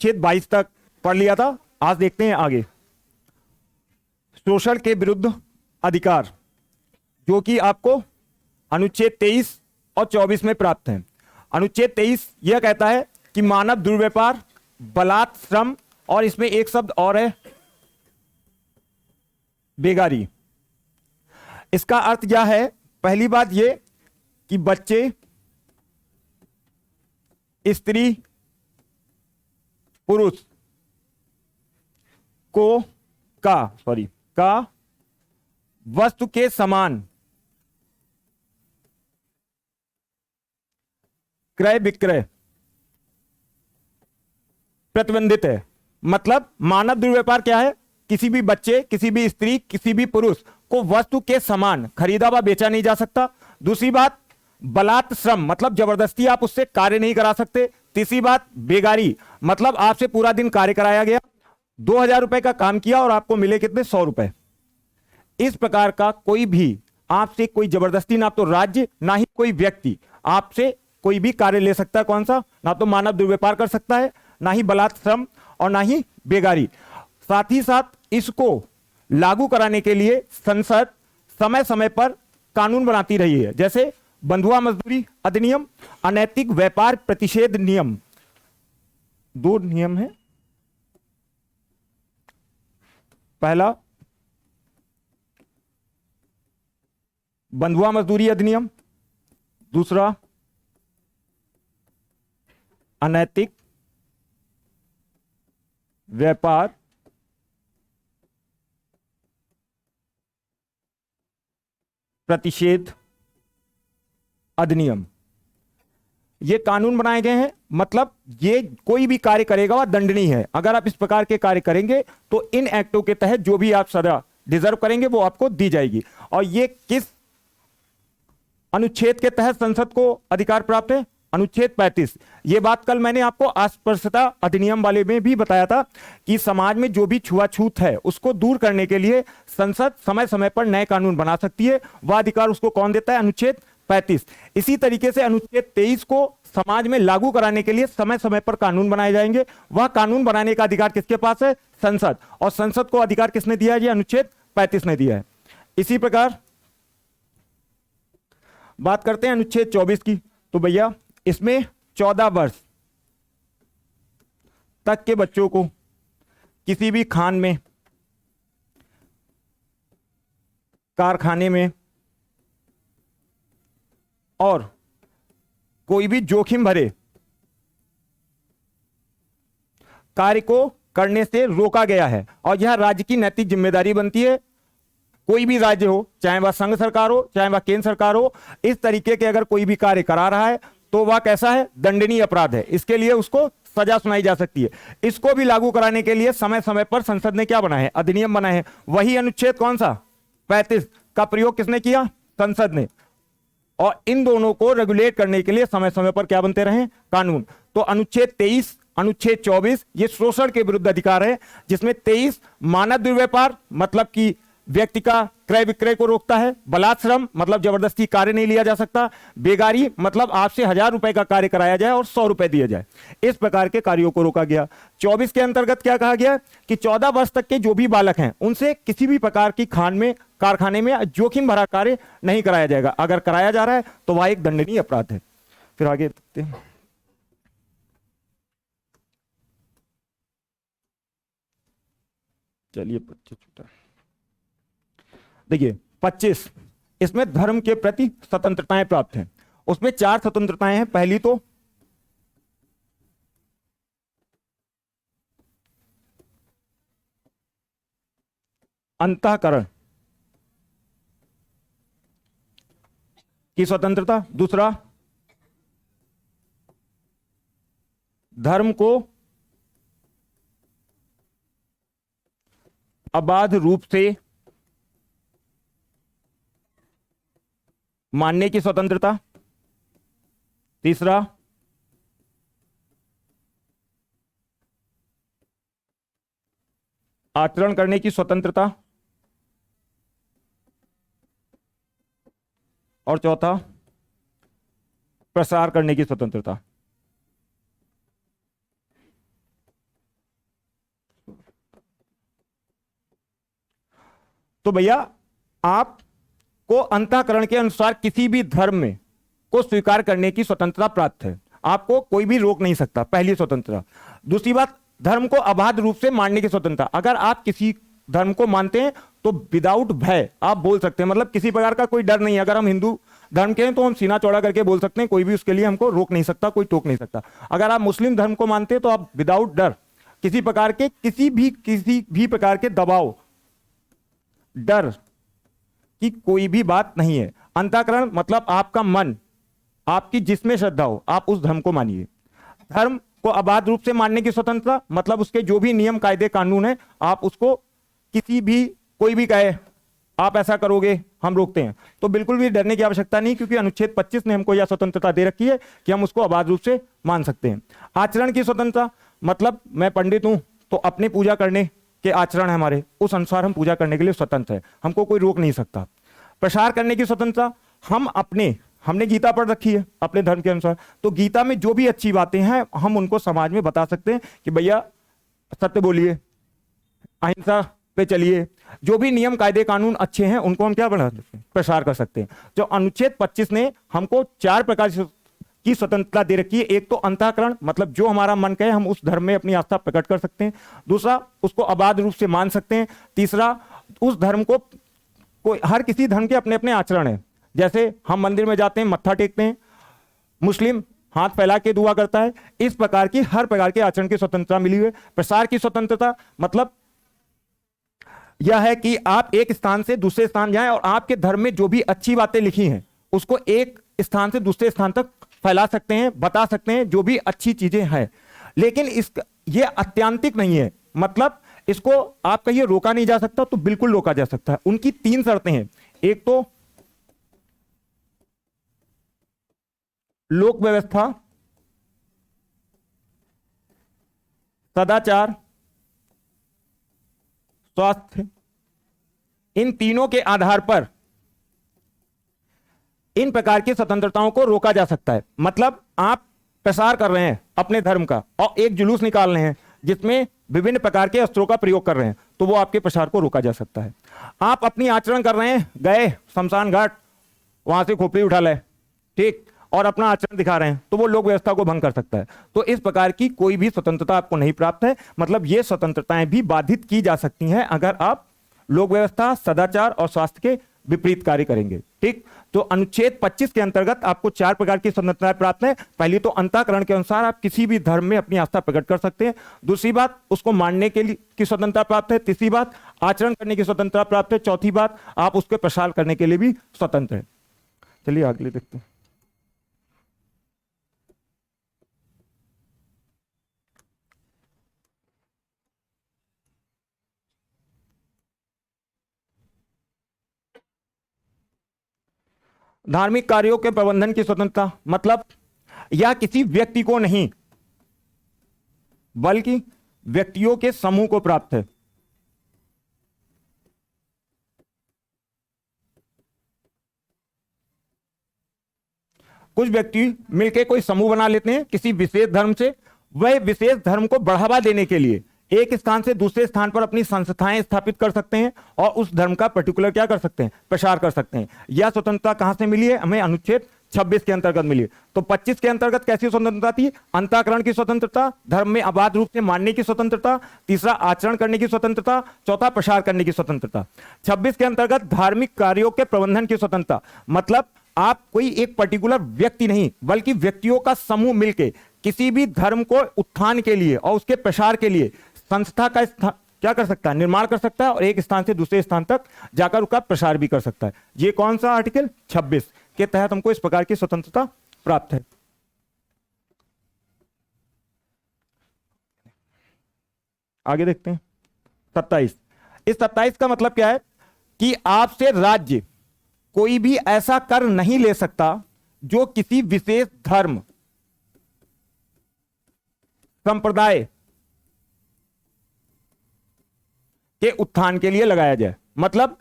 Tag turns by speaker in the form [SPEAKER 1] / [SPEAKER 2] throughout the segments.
[SPEAKER 1] अनुच्छेद 22 तक पढ़ लिया था। आज देखते हैं आगे शोषण के विरुद्ध अधिकार, जो कि आपको अनुच्छेद 23 और 24 में प्राप्त है। अनुच्छेद 23 यह कहता है कि मानव दुर्व्यवहार, बलात्, श्रम, और इसमें एक शब्द और है बेगारी। इसका अर्थ क्या है? पहली बात यह कि बच्चे, स्त्री, पुरुष को का वस्तु के समान क्रय विक्रय प्रतिबंधित है। मतलब मानव दुर्व्यापार क्या है? किसी भी बच्चे, किसी भी स्त्री, किसी भी पुरुष को वस्तु के समान खरीदा व बेचा नहीं जा सकता। दूसरी बात बलात् श्रम, मतलब जबरदस्ती आप उससे कार्य नहीं करा सकते। तीसरी बात बेगारी, मतलब आपसे पूरा दिन कार्य कराया गया, 2000 रुपए का काम किया और आपको मिले कितने? 100 रुपए। इस प्रकार का कोई भी आपसे कोई जबरदस्ती, ना तो राज्य ना ही कोई व्यक्ति आपसे कोई भी कार्य ले सकता है। कौन सा? ना तो मानव दुर्व्यापार कर सकता है, ना ही बलात् श्रम, और ना ही बेगारी। साथ ही साथ इसको लागू कराने के लिए संसद समय समय पर कानून बनाती रही है, जैसे बंधुआ मजदूरी अधिनियम, अनैतिक व्यापार प्रतिषेध नियम। 2 नियम है। पहला बंधुआ मजदूरी अधिनियम, दूसरा अनैतिक व्यापार प्रतिषेध अधिनियम। ये कानून बनाए गए हैं, मतलब ये कोई भी कार्य करेगा वह दंडनीय है। अगर आप इस प्रकार के कार्य करेंगे तो इन एक्टों के तहत जो भी आप सजा डिजर्व करेंगे वो आपको दी जाएगी। और ये किस अनुच्छेद के तहत संसद को अधिकार प्राप्त है? अनुच्छेद 35। ये बात कल मैंने आपको अस्पृश्यता अधिनियम वाले में भी बताया था कि समाज में जो भी छुआछूत है उसको दूर करने के लिए संसद समय समय पर नए कानून बना सकती है। वह अधिकार उसको कौन देता है? अनुच्छेद 35। इसी तरीके से अनुच्छेद 23 को समाज में लागू कराने के लिए समय समय पर कानून बनाए जाएंगे। वह कानून बनाने का अधिकार किसके पास है? संसद। और संसद को अधिकार किसने दिया है? ये अनुच्छेद 35 ने दिया है। इसी प्रकार बात करते हैं अनुच्छेद 24 की। तो भैया इसमें 14 वर्ष तक के बच्चों को किसी भी खान में, कारखाने में और कोई भी जोखिम भरे कार्य को करने से रोका गया है। और यह राज्य की नैतिक जिम्मेदारी बनती है। कोई भी राज्य हो, चाहे वह संघ सरकार हो, चाहे वह केंद्र सरकार हो, इस तरीके के अगर कोई भी कार्य करा रहा है तो वह कैसा है? दंडनीय अपराध है। इसके लिए उसको सजा सुनाई जा सकती है। इसको भी लागू कराने के लिए समय समय पर संसद ने क्या बनाए हैं? अधिनियम बनाए हैं। वही अनुच्छेद कौन सा? 35 का प्रयोग किसने किया? संसद ने। और इन दोनों को रेगुलेट करने के लिए समय समय पर क्या बनते रहे? कानून। तो अनुच्छेद 23, अनुच्छेद 24 ये शोषण के विरुद्ध अधिकार है, जिसमें 23 मानव दुर्व्यापार, मतलब कि व्यक्ति का क्रय विक्रय को रोकता है। बलात् श्रम, मतलब जबरदस्ती कार्य नहीं लिया जा सकता। बेगारी, मतलब आपसे 1000 रुपए का कार्य कराया जाए और 100 रुपए दिए जाए। इस प्रकार के कार्यों को रोका गया। 24 के अंतर्गत क्या कहा गया? कि 14 वर्ष तक के जो भी बालक हैं उनसे किसी भी प्रकार की खान में, कारखाने में जोखिम भरा कार्य नहीं कराया जाएगा। अगर कराया जा रहा है तो वह एक दंडनीय अपराध है। फिर आगे देखते हैं। चलिए 25 छूटा। देखिए 25, इसमें धर्म के प्रति स्वतंत्रताएं प्राप्त हैं। उसमें 4 स्वतंत्रताएं हैं। पहली तो अंतःकरण की स्वतंत्रता, दूसरा धर्म को अबाध रूप से मानने की स्वतंत्रता, तीसरा आचरण करने की स्वतंत्रता, और चौथा प्रसार करने की स्वतंत्रता। तो भैया आपको अंतःकरण के अनुसार किसी भी धर्म में को स्वीकार करने की स्वतंत्रता प्राप्त है, आपको कोई भी रोक नहीं सकता, पहली स्वतंत्रता। दूसरी बात, धर्म को अबाध रूप से मानने की स्वतंत्रता। अगर आप किसी धर्म को मानते हैं तो विदाउट भय आप बोल सकते हैं, मतलब किसी प्रकार का कोई डर नहीं है। अगर हम हिंदू धर्म के हैं तो हम सीना चौड़ा करके बोल सकते हैं, कोई भी उसके लिए हमको रोक नहीं सकता, कोई टोक नहीं सकता। अगर आप मुस्लिम धर्म को मानते हैं तो आप विदाउट डर, किसी प्रकार के किसी भी प्रकार के दबाव, डर की कोई भी बात नहीं है। अंतःकरण मतलब आपका मन, आपकी जिसमें श्रद्धा हो आप उस धर्म को मानिए। धर्म को अबाध रूप से मानने की स्वतंत्रता मतलब उसके जो भी नियम कायदे कानून है आप उसको किसी भी, कोई भी कहे आप ऐसा करोगे हम रोकते हैं, तो बिल्कुल भी डरने की आवश्यकता नहीं, क्योंकि अनुच्छेद 25 ने हमको यह स्वतंत्रता दे रखी है कि हम उसको अबाध रूप से मान सकते हैं। आचरण की स्वतंत्रता मतलब मैं पंडित हूं तो अपनी पूजा करने के आचरण है हमारे, उस अनुसार हम पूजा करने के लिए स्वतंत्र है, हमको कोई रोक नहीं सकता। प्रसार करने की स्वतंत्रता, हमने गीता पढ़ रखी है अपने धर्म के अनुसार, तो गीता में जो भी अच्छी बातें हैं हम उनको समाज में बता सकते हैं कि भैया सत्य बोलिए, अहिंसा पे चलिए, जो भी नियम कायदे कानून अच्छे हैं उनको हम क्या बना सकते हैं, प्रसार कर सकते हैं। जो अनुच्छेद 25 ने हमको 4 प्रकार की स्वतंत्रता दे रखी है। एक तो अंतःकरण मतलब जो हमारा मन कहे हम उस धर्म में अपनी आस्था प्रकट कर सकते हैं। दूसरा, उसको अबाध रूप से मान सकते हैं। तीसरा, उस धर्म को हर किसी धर्म के अपने अपने आचरण है, जैसे हम मंदिर में जाते हैं मत्था टेकते हैं, मुस्लिम हाथ फैला के दुआ करता है, इस प्रकार की हर प्रकार के आचरण की स्वतंत्रता मिली हुई है। प्रसार की स्वतंत्रता मतलब यह है कि आप एक स्थान से दूसरे स्थान जाएं और आपके धर्म में जो भी अच्छी बातें लिखी हैं उसको एक स्थान से दूसरे स्थान तक फैला सकते हैं, बता सकते हैं जो भी अच्छी चीजें हैं। लेकिन ये अत्यांतिक नहीं है, मतलब इसको आप कहिए रोका नहीं जा सकता, तो बिल्कुल रोका जा सकता है। उनकी 3 शर्तें हैं। एक तो लोक व्यवस्था, सदाचार, स्वास्थ्य, इन तीनों के आधार पर इन प्रकार की स्वतंत्रताओं को रोका जा सकता है। मतलब आप प्रसार कर रहे हैं अपने धर्म का और एक जुलूस निकाल रहे हैं जिसमें विभिन्न प्रकार के अस्त्रों का प्रयोग कर रहे हैं, तो वो आपके प्रसार को रोका जा सकता है। आप अपनी आचरण कर रहे हैं, गए शमशान घाट, वहां से खोपड़ी उठा ले, ठीक, और अपना आचरण दिखा रहे हैं, तो वो लोक व्यवस्था को भंग कर सकता है। तो इस प्रकार की कोई भी स्वतंत्रता आपको नहीं प्राप्त है। मतलब ये स्वतंत्रताएं भी बाधित की जा सकती हैं अगर आप लोक व्यवस्था, सदाचार और स्वास्थ्य के विपरीत कार्य करेंगे। ठीक, तो अनुच्छेद 25 के अंतर्गत आपको 4 प्रकार की स्वतंत्रताएं प्राप्त है। पहली तो अंतःकरण के अनुसार आप किसी भी धर्म में अपनी आस्था प्रकट कर सकते हैं। दूसरी बात, उसको मानने के लिए की स्वतंत्रता प्राप्त है। तीसरी बात, आचरण करने की स्वतंत्रता प्राप्त है। चौथी बात, आप उसके प्रसार करने के लिए भी स्वतंत्र है। चलिए अगले देखते हैं। धार्मिक कार्यों के प्रबंधन की स्वतंत्रता मतलब यह किसी व्यक्ति को नहीं बल्कि व्यक्तियों के समूह को प्राप्त है। कुछ व्यक्ति मिलकर कोई समूह बना लेते हैं किसी विशेष धर्म से, वह विशेष धर्म को बढ़ावा देने के लिए एक स्थान से दूसरे स्थान पर अपनी संस्थाएं स्थापित कर सकते हैं और उस धर्म का पर्टिकुलर क्या कर सकते हैं, प्रसार कर सकते हैं। यह स्वतंत्रता कहां से मिली है? हमें अनुच्छेद 26 के अंतर्गत मिली। तो 25 के अंतर्गत कैसी स्वतंत्रता थी? अंतःकरण की स्वतंत्रता, धर्म में अबाध रूप से मानने की स्वतंत्रता, तीसरा आचरण करने की स्वतंत्रता, चौथा प्रसार करने की स्वतंत्रता। 26 के अंतर्गत धार्मिक कार्यों के प्रबंधन की स्वतंत्रता मतलब आप कोई एक पर्टिकुलर व्यक्ति नहीं बल्कि व्यक्तियों का समूह मिलकर किसी भी धर्म को उत्थान के लिए और उसके प्रसार के लिए संस्था का क्या कर सकता है, निर्माण कर सकता है और एक स्थान से दूसरे स्थान तक जाकर उसका प्रसार भी कर सकता है। ये कौन सा आर्टिकल 26 के तहत हमको इस प्रकार की स्वतंत्रता प्राप्त है। आगे देखते हैं 27। इस 27 का मतलब क्या है कि आपसे राज्य कोई भी ऐसा कर नहीं ले सकता जो किसी विशेष धर्म, संप्रदाय के उत्थान के लिए लगाया जाए। मतलब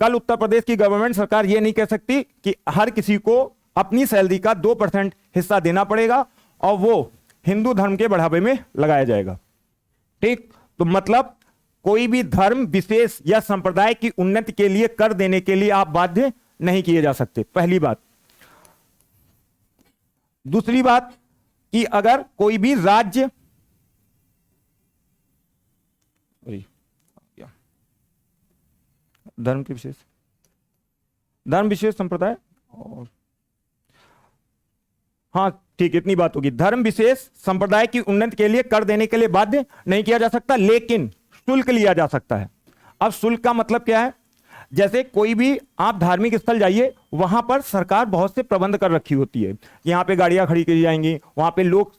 [SPEAKER 1] कल उत्तर प्रदेश की गवर्नमेंट सरकार यह नहीं कह सकती कि हर किसी को अपनी सैलरी का 2% हिस्सा देना पड़ेगा और वो हिंदू धर्म के बढ़ावे में लगाया जाएगा। ठीक, तो मतलब कोई भी धर्म विशेष या संप्रदाय की उन्नति के लिए कर देने के लिए आप बाध्य नहीं किए जा सकते, पहली बात। दूसरी बात कि अगर कोई भी राज्य धर्म विशेष संप्रदाय और हाँ ठीक, इतनी बात होगी। धर्म विशेष संप्रदाय की उन्नति के लिए कर देने के लिए बाध्य नहीं किया जा सकता, लेकिन शुल्क लिया जा सकता है। अब शुल्क का मतलब क्या है? जैसे कोई भी आप धार्मिक स्थल जाइए, वहां पर सरकार बहुत से प्रबंध कर रखी होती है, यहाँ पे गाड़ियां खड़ी की जाएंगी, वहां पे लोग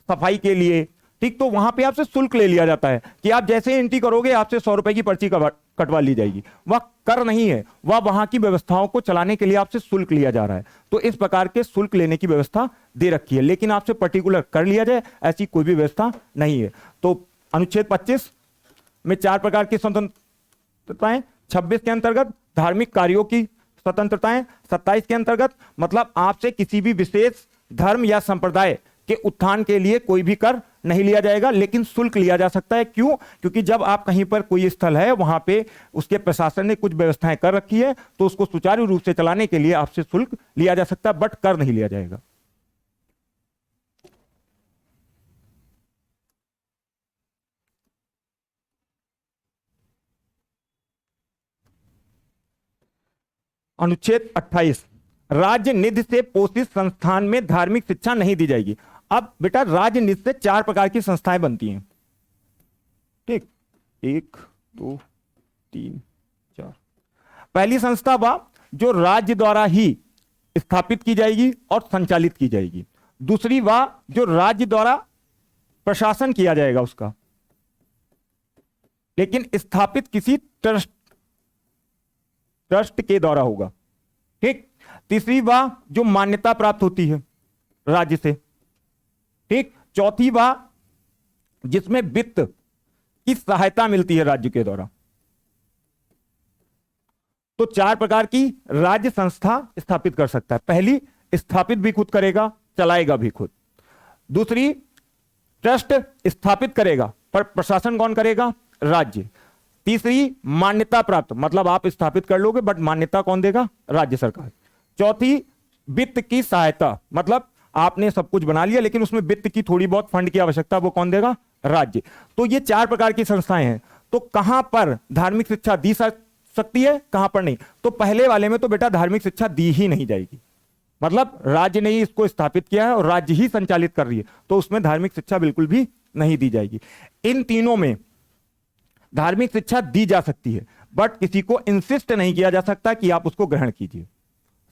[SPEAKER 1] सफाई के लिए, ठीक, तो वहां पे आपसे शुल्क ले लिया जाता है कि आप जैसे एंट्री करोगे आपसे 100 रुपए की पर्ची कटवा ली जाएगी। वह कर नहीं है, वह वहां की व्यवस्थाओं को चलाने के लिए आपसे शुल्क लिया जा रहा है। तो इस प्रकार के शुल्क लेने की व्यवस्था दे रखी है, लेकिन आपसे पर्टिकुलर कर लिया जाए ऐसी कोई भी व्यवस्था नहीं है। तो अनुच्छेद 25 में 4 प्रकार की स्वतंत्रताएं, 26 के अंतर्गत धार्मिक कार्यों की स्वतंत्रताएं, 27 के अंतर्गत मतलब आपसे किसी भी विशेष धर्म या संप्रदाय के उत्थान के लिए कोई भी कर नहीं लिया जाएगा, लेकिन शुल्क लिया जा सकता है। क्यों? क्योंकि जब आप कहीं पर कोई स्थल है, वहां पे उसके प्रशासन ने कुछ व्यवस्थाएं कर रखी है, तो उसको सुचारू रूप से चलाने के लिए आपसे शुल्क लिया जा सकता है, बट कर नहीं लिया जाएगा। अनुच्छेद 28, राज्य निधि से पोषित संस्थान में धार्मिक शिक्षा नहीं दी जाएगी। अब बेटा राज्य निधि से 4 प्रकार की संस्थाएं बनती हैं, ठीक, 1 2 3 4। पहली संस्था वह जो राज्य द्वारा ही स्थापित की जाएगी और संचालित की जाएगी। दूसरी वह जो राज्य द्वारा प्रशासन किया जाएगा उसका, लेकिन स्थापित किसी ट्रस्ट के द्वारा होगा, ठीक। तीसरी वह जो मान्यता प्राप्त होती है राज्य से, ठीक। चौथी वह जिसमें वित्त की सहायता मिलती है राज्य के द्वारा। तो 4 प्रकार की राज्य संस्था स्थापित कर सकता है। पहली, स्थापित भी खुद करेगा, चलाएगा भी खुद। दूसरी, ट्रस्ट स्थापित करेगा पर प्रशासन कौन करेगा? राज्य। तीसरी, मान्यता प्राप्त, मतलब आप स्थापित कर लोगे बट मान्यता कौन देगा? राज्य सरकार। चौथी, वित्त की सहायता, मतलब आपने सब कुछ बना लिया लेकिन उसमें वित्त की थोड़ी बहुत फंड की आवश्यकता, वो कौन देगा? राज्य। तो ये 4 प्रकार की संस्थाएं हैं। तो कहां पर धार्मिक शिक्षा दी सकती है, कहां पर नहीं? तो पहले वाले में तो बेटा धार्मिक शिक्षा दी ही नहीं जाएगी, मतलब राज्य ने ही इसको स्थापित किया है और राज्य ही संचालित कर रही है, तो उसमें धार्मिक शिक्षा बिल्कुल भी नहीं दी जाएगी। इन तीनों में धार्मिक शिक्षा दी जा सकती है, बट किसी को इंसिस्ट नहीं किया जा सकता कि आप उसको ग्रहण कीजिए।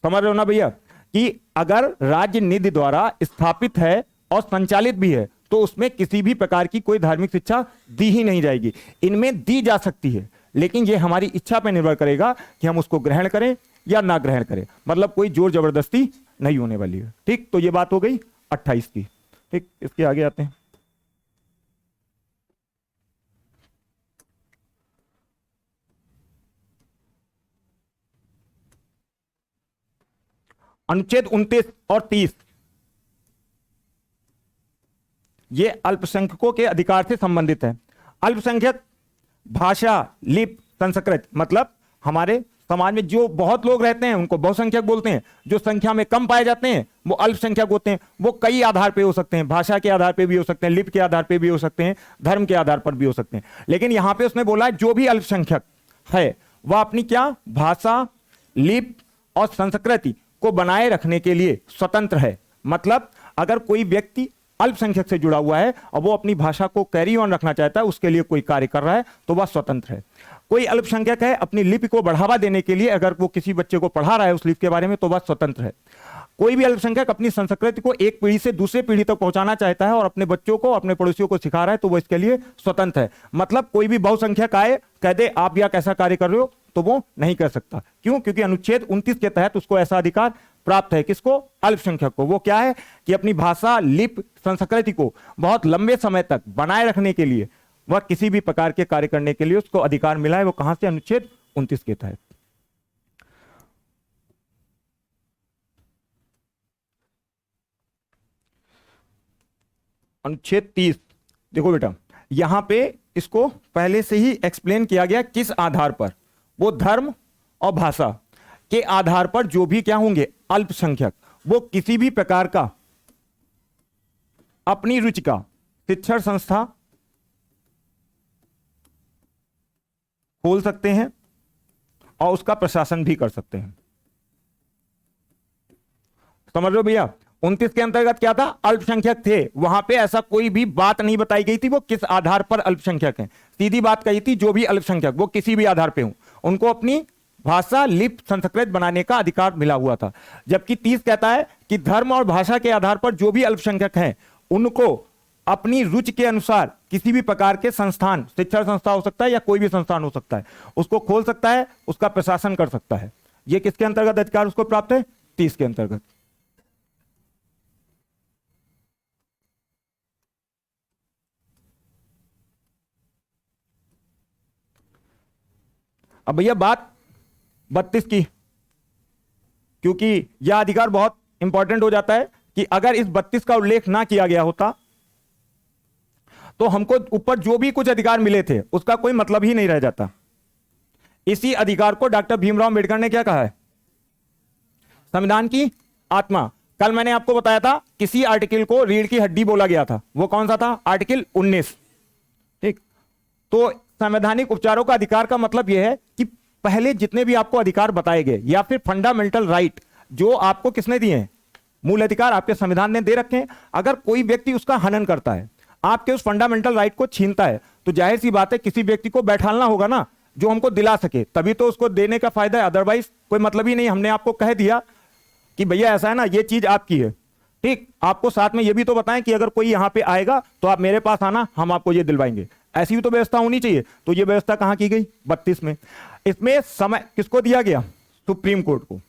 [SPEAKER 1] समझ रहे हो ना भैया, कि अगर राज्य निधि द्वारा स्थापित है और संचालित भी है तो उसमें किसी भी प्रकार की कोई धार्मिक शिक्षा दी ही नहीं जाएगी। इनमें दी जा सकती है, लेकिन यह हमारी इच्छा पर निर्भर करेगा कि हम उसको ग्रहण करें या ना ग्रहण करें, मतलब कोई जोर जबरदस्ती नहीं होने वाली है, ठीक। तो यह बात हो गई 28 की, ठीक। इसके आगे आते हैं। अनुच्छेद 29 और 30 ये अल्पसंख्यकों के अधिकार से संबंधित है। अल्पसंख्यक भाषा, लिपि, संस्कृत, मतलब हमारे समाज में जो बहुत लोग रहते हैं उनको बहुसंख्यक बोलते हैं, जो संख्या में कम पाए जाते हैं वो अल्पसंख्यक होते हैं। वो कई आधार पे हो सकते हैं, भाषा के आधार पे भी हो सकते हैं, लिपि के आधार पे भी हो सकते हैं, धर्म के आधार पर भी हो सकते हैं। लेकिन यहां पे उसने बोला है जो भी अल्पसंख्यक है वह अपनी क्या भाषा, लिपि और संस्कृति को बनाए रखने के लिए स्वतंत्र है। मतलब अगर कोई व्यक्ति अल्पसंख्यक से जुड़ा हुआ है और वो अपनी भाषा को कैरी ऑन रखना चाहता है, उसके लिए कोई कार्य कर रहा है, तो वह स्वतंत्र है। कोई अल्पसंख्यक है अपनी लिपि को बढ़ावा देने के लिए, अगर वो किसी बच्चे को पढ़ा रहा है उस लिपि के बारे में, तो वह स्वतंत्र है। कोई भी अल्पसंख्यक अपनी संस्कृति को एक पीढ़ी से दूसरे पीढ़ी तक पहुंचाना चाहता है और अपने बच्चों को, अपने पड़ोसियों को सिखा रहा है, तो वो इसके लिए स्वतंत्र है। मतलब कोई भी बहुसंख्यक आए कह दे आप यह कैसा कार्य कर रहे हो, तो वो नहीं कर सकता। क्यों? क्योंकि अनुच्छेद 29 के तहत उसको ऐसा अधिकार प्राप्त है। किसको? अल्पसंख्यक को। वो क्या है कि अपनी भाषा, लिपि, संस्कृति को बहुत लंबे समय तक बनाए रखने के लिए, वह किसी भी प्रकार के कार्य करने के लिए उसको अधिकार मिला है। वो कहां से? अनुच्छेद 29 के तहत। अनुच्छेद 30 देखो बेटा, यहां पे इसको पहले से ही एक्सप्लेन किया गया किस आधार पर, वो धर्म और भाषा के आधार पर जो भी क्या होंगे अल्पसंख्यक, वो किसी भी प्रकार का अपनी रुचि का शिक्षण संस्था खोल सकते हैं और उसका प्रशासन भी कर सकते हैं। समझ लो भैया, 29 के अंतर्गत क्या था, अल्पसंख्यक थे, वहां पे ऐसा कोई भी बात नहीं बताई गई थी वो किस आधार पर अल्पसंख्यक हैं। सीधी बात कही थी जो भी अल्पसंख्यक वो किसी भी आधार पे हो उनको अपनी भाषा लिपि संस्कृत बनाने का अधिकार मिला हुआ था। जबकि 30 कहता है कि धर्म और भाषा के आधार पर जो भी अल्पसंख्यक हैं उनको अपनी रुचि के अनुसार किसी भी प्रकार के संस्थान, शिक्षण संस्था हो सकता है या कोई भी संस्थान हो सकता है, उसको खोल सकता है, उसका प्रशासन कर सकता है। यह किसके अंतर्गत अधिकार उसको प्राप्त है, 30 के अंतर्गत। अब भैया बात 32 की, क्योंकि यह अधिकार बहुत इंपॉर्टेंट हो जाता है कि अगर इस 32 का उल्लेख ना किया गया होता तो हमको ऊपर जो भी कुछ अधिकार मिले थे उसका कोई मतलब ही नहीं रह जाता। इसी अधिकार को डॉक्टर भीमराव अंबेडकर ने क्या कहा है, संविधान की आत्मा। कल मैंने आपको बताया था किसी आर्टिकल को रीढ़ की हड्डी बोला गया था, वो कौन सा था, आर्टिकल 19। ठीक, तो संवैधानिक उपचारों का अधिकार का मतलब यह है कि पहले जितने भी आपको अधिकार बताए गए या फिर फंडामेंटल राइट जो आपको किसने दिए हैं, मूल अधिकार आपके संविधान ने दे रखे हैं, अगर कोई व्यक्ति उसका हनन करता है, आपके उस फंडामेंटल राइट को छीनता है, तो जाहिर सी बात है किसी व्यक्ति को बैठालना होगा ना जो हमको दिला सके, तभी तो उसको देने का फायदा है, अदरवाइज कोई मतलब ही नहीं। हमने आपको कह दिया कि भैया ऐसा है ना, ये चीज आपकी है, ठीक, आपको साथ में ये भी तो बताएं कि अगर कोई यहां पे आएगा तो आप मेरे पास आना, हम आपको ये दिलवाएंगे। ऐसी भी तो व्यवस्था होनी चाहिए। तो ये व्यवस्था कहां की गई, 32 में। इसमें समय किसको दिया गया, सुप्रीम कोर्ट को।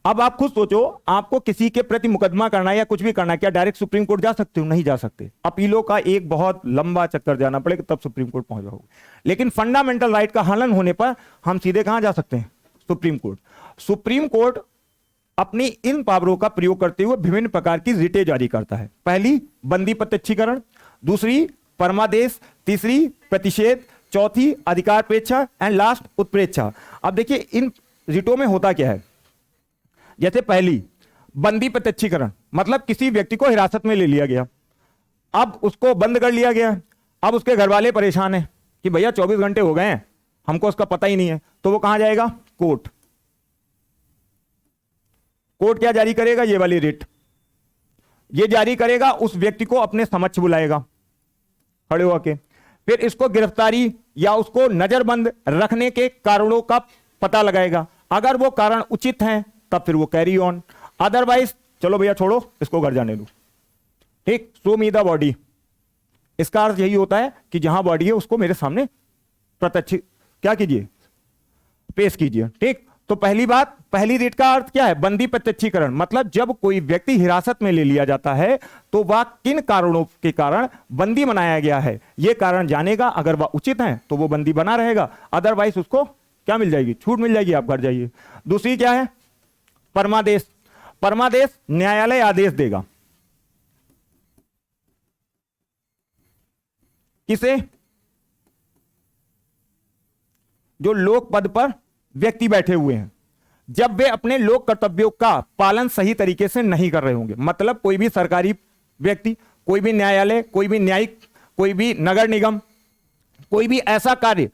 [SPEAKER 1] अब आप खुद सोचो, आपको किसी के प्रति मुकदमा करना है या कुछ भी करना है, क्या डायरेक्ट सुप्रीम कोर्ट जा सकते हो, नहीं जा सकते। अपीलों का एक बहुत लंबा चक्कर जाना पड़ेगा तब सुप्रीम कोर्ट पहुंच जाओगे। लेकिन फंडामेंटल राइट का हनन होने पर हम सीधे कहां जा सकते हैं, सुप्रीम कोर्ट। सुप्रीम कोर्ट अपनी इन पावरों का प्रयोग करते हुए विभिन्न प्रकार की रिटें जारी करता है। पहली बंदी प्रत्यक्षीकरण, दूसरी परमादेश, तीसरी प्रतिषेध, चौथी अधिकारपेक्षा एंड लास्ट उत्प्रेक्षा। अब देखिए इन रिटों में होता क्या है, जैसे पहली बंदी प्रत्यक्षीकरण, मतलब किसी व्यक्ति को हिरासत में ले लिया गया, अब उसको बंद कर लिया गया, अब उसके घर वाले परेशान हैं कि भैया 24 घंटे हो गए हैं, हमको उसका पता ही नहीं है, तो वो कहां जाएगा, कोर्ट। कोर्ट क्या जारी करेगा, ये वाली रिट ये जारी करेगा, उस व्यक्ति को अपने समक्ष बुलाएगा खड़े होके, फिर इसको गिरफ्तारी या उसको नजरबंद रखने के कारणों का पता लगाएगा। अगर वो कारण उचित हैं तब फिर वो कैरी ऑन, अदरवाइज चलो भैया छोड़ो, इसको घर जाने दो। ठीक, शो मी द बॉडी, इसका अर्थ यही होता है कि जहां बॉडी है उसको मेरे सामने प्रत्यक्ष क्या कीजिए, पेश कीजिए। ठीक, तो पहली बात, पहली रिट का अर्थ क्या है, बंदी प्रत्यक्षीकरण, मतलब जब कोई व्यक्ति हिरासत में ले लिया जाता है तो वह किन कारणों के कारण बंदी बनाया गया है, यह कारण जानेगा। अगर वह उचित है तो वो बंदी बना रहेगा, अदरवाइज उसको क्या मिल जाएगी, छूट मिल जाएगी, आप घर जाइए। दूसरी क्या है, परमादेश। परमादेश न्यायालय आदेश देगा, किसे, जो लोक पद पर व्यक्ति बैठे हुए हैं, जब वे अपने लोक कर्तव्यों का पालन सही तरीके से नहीं कर रहे होंगे। मतलब कोई भी सरकारी व्यक्ति, कोई भी न्यायालय, कोई भी न्यायिक, कोई भी नगर निगम, कोई भी ऐसा कार्य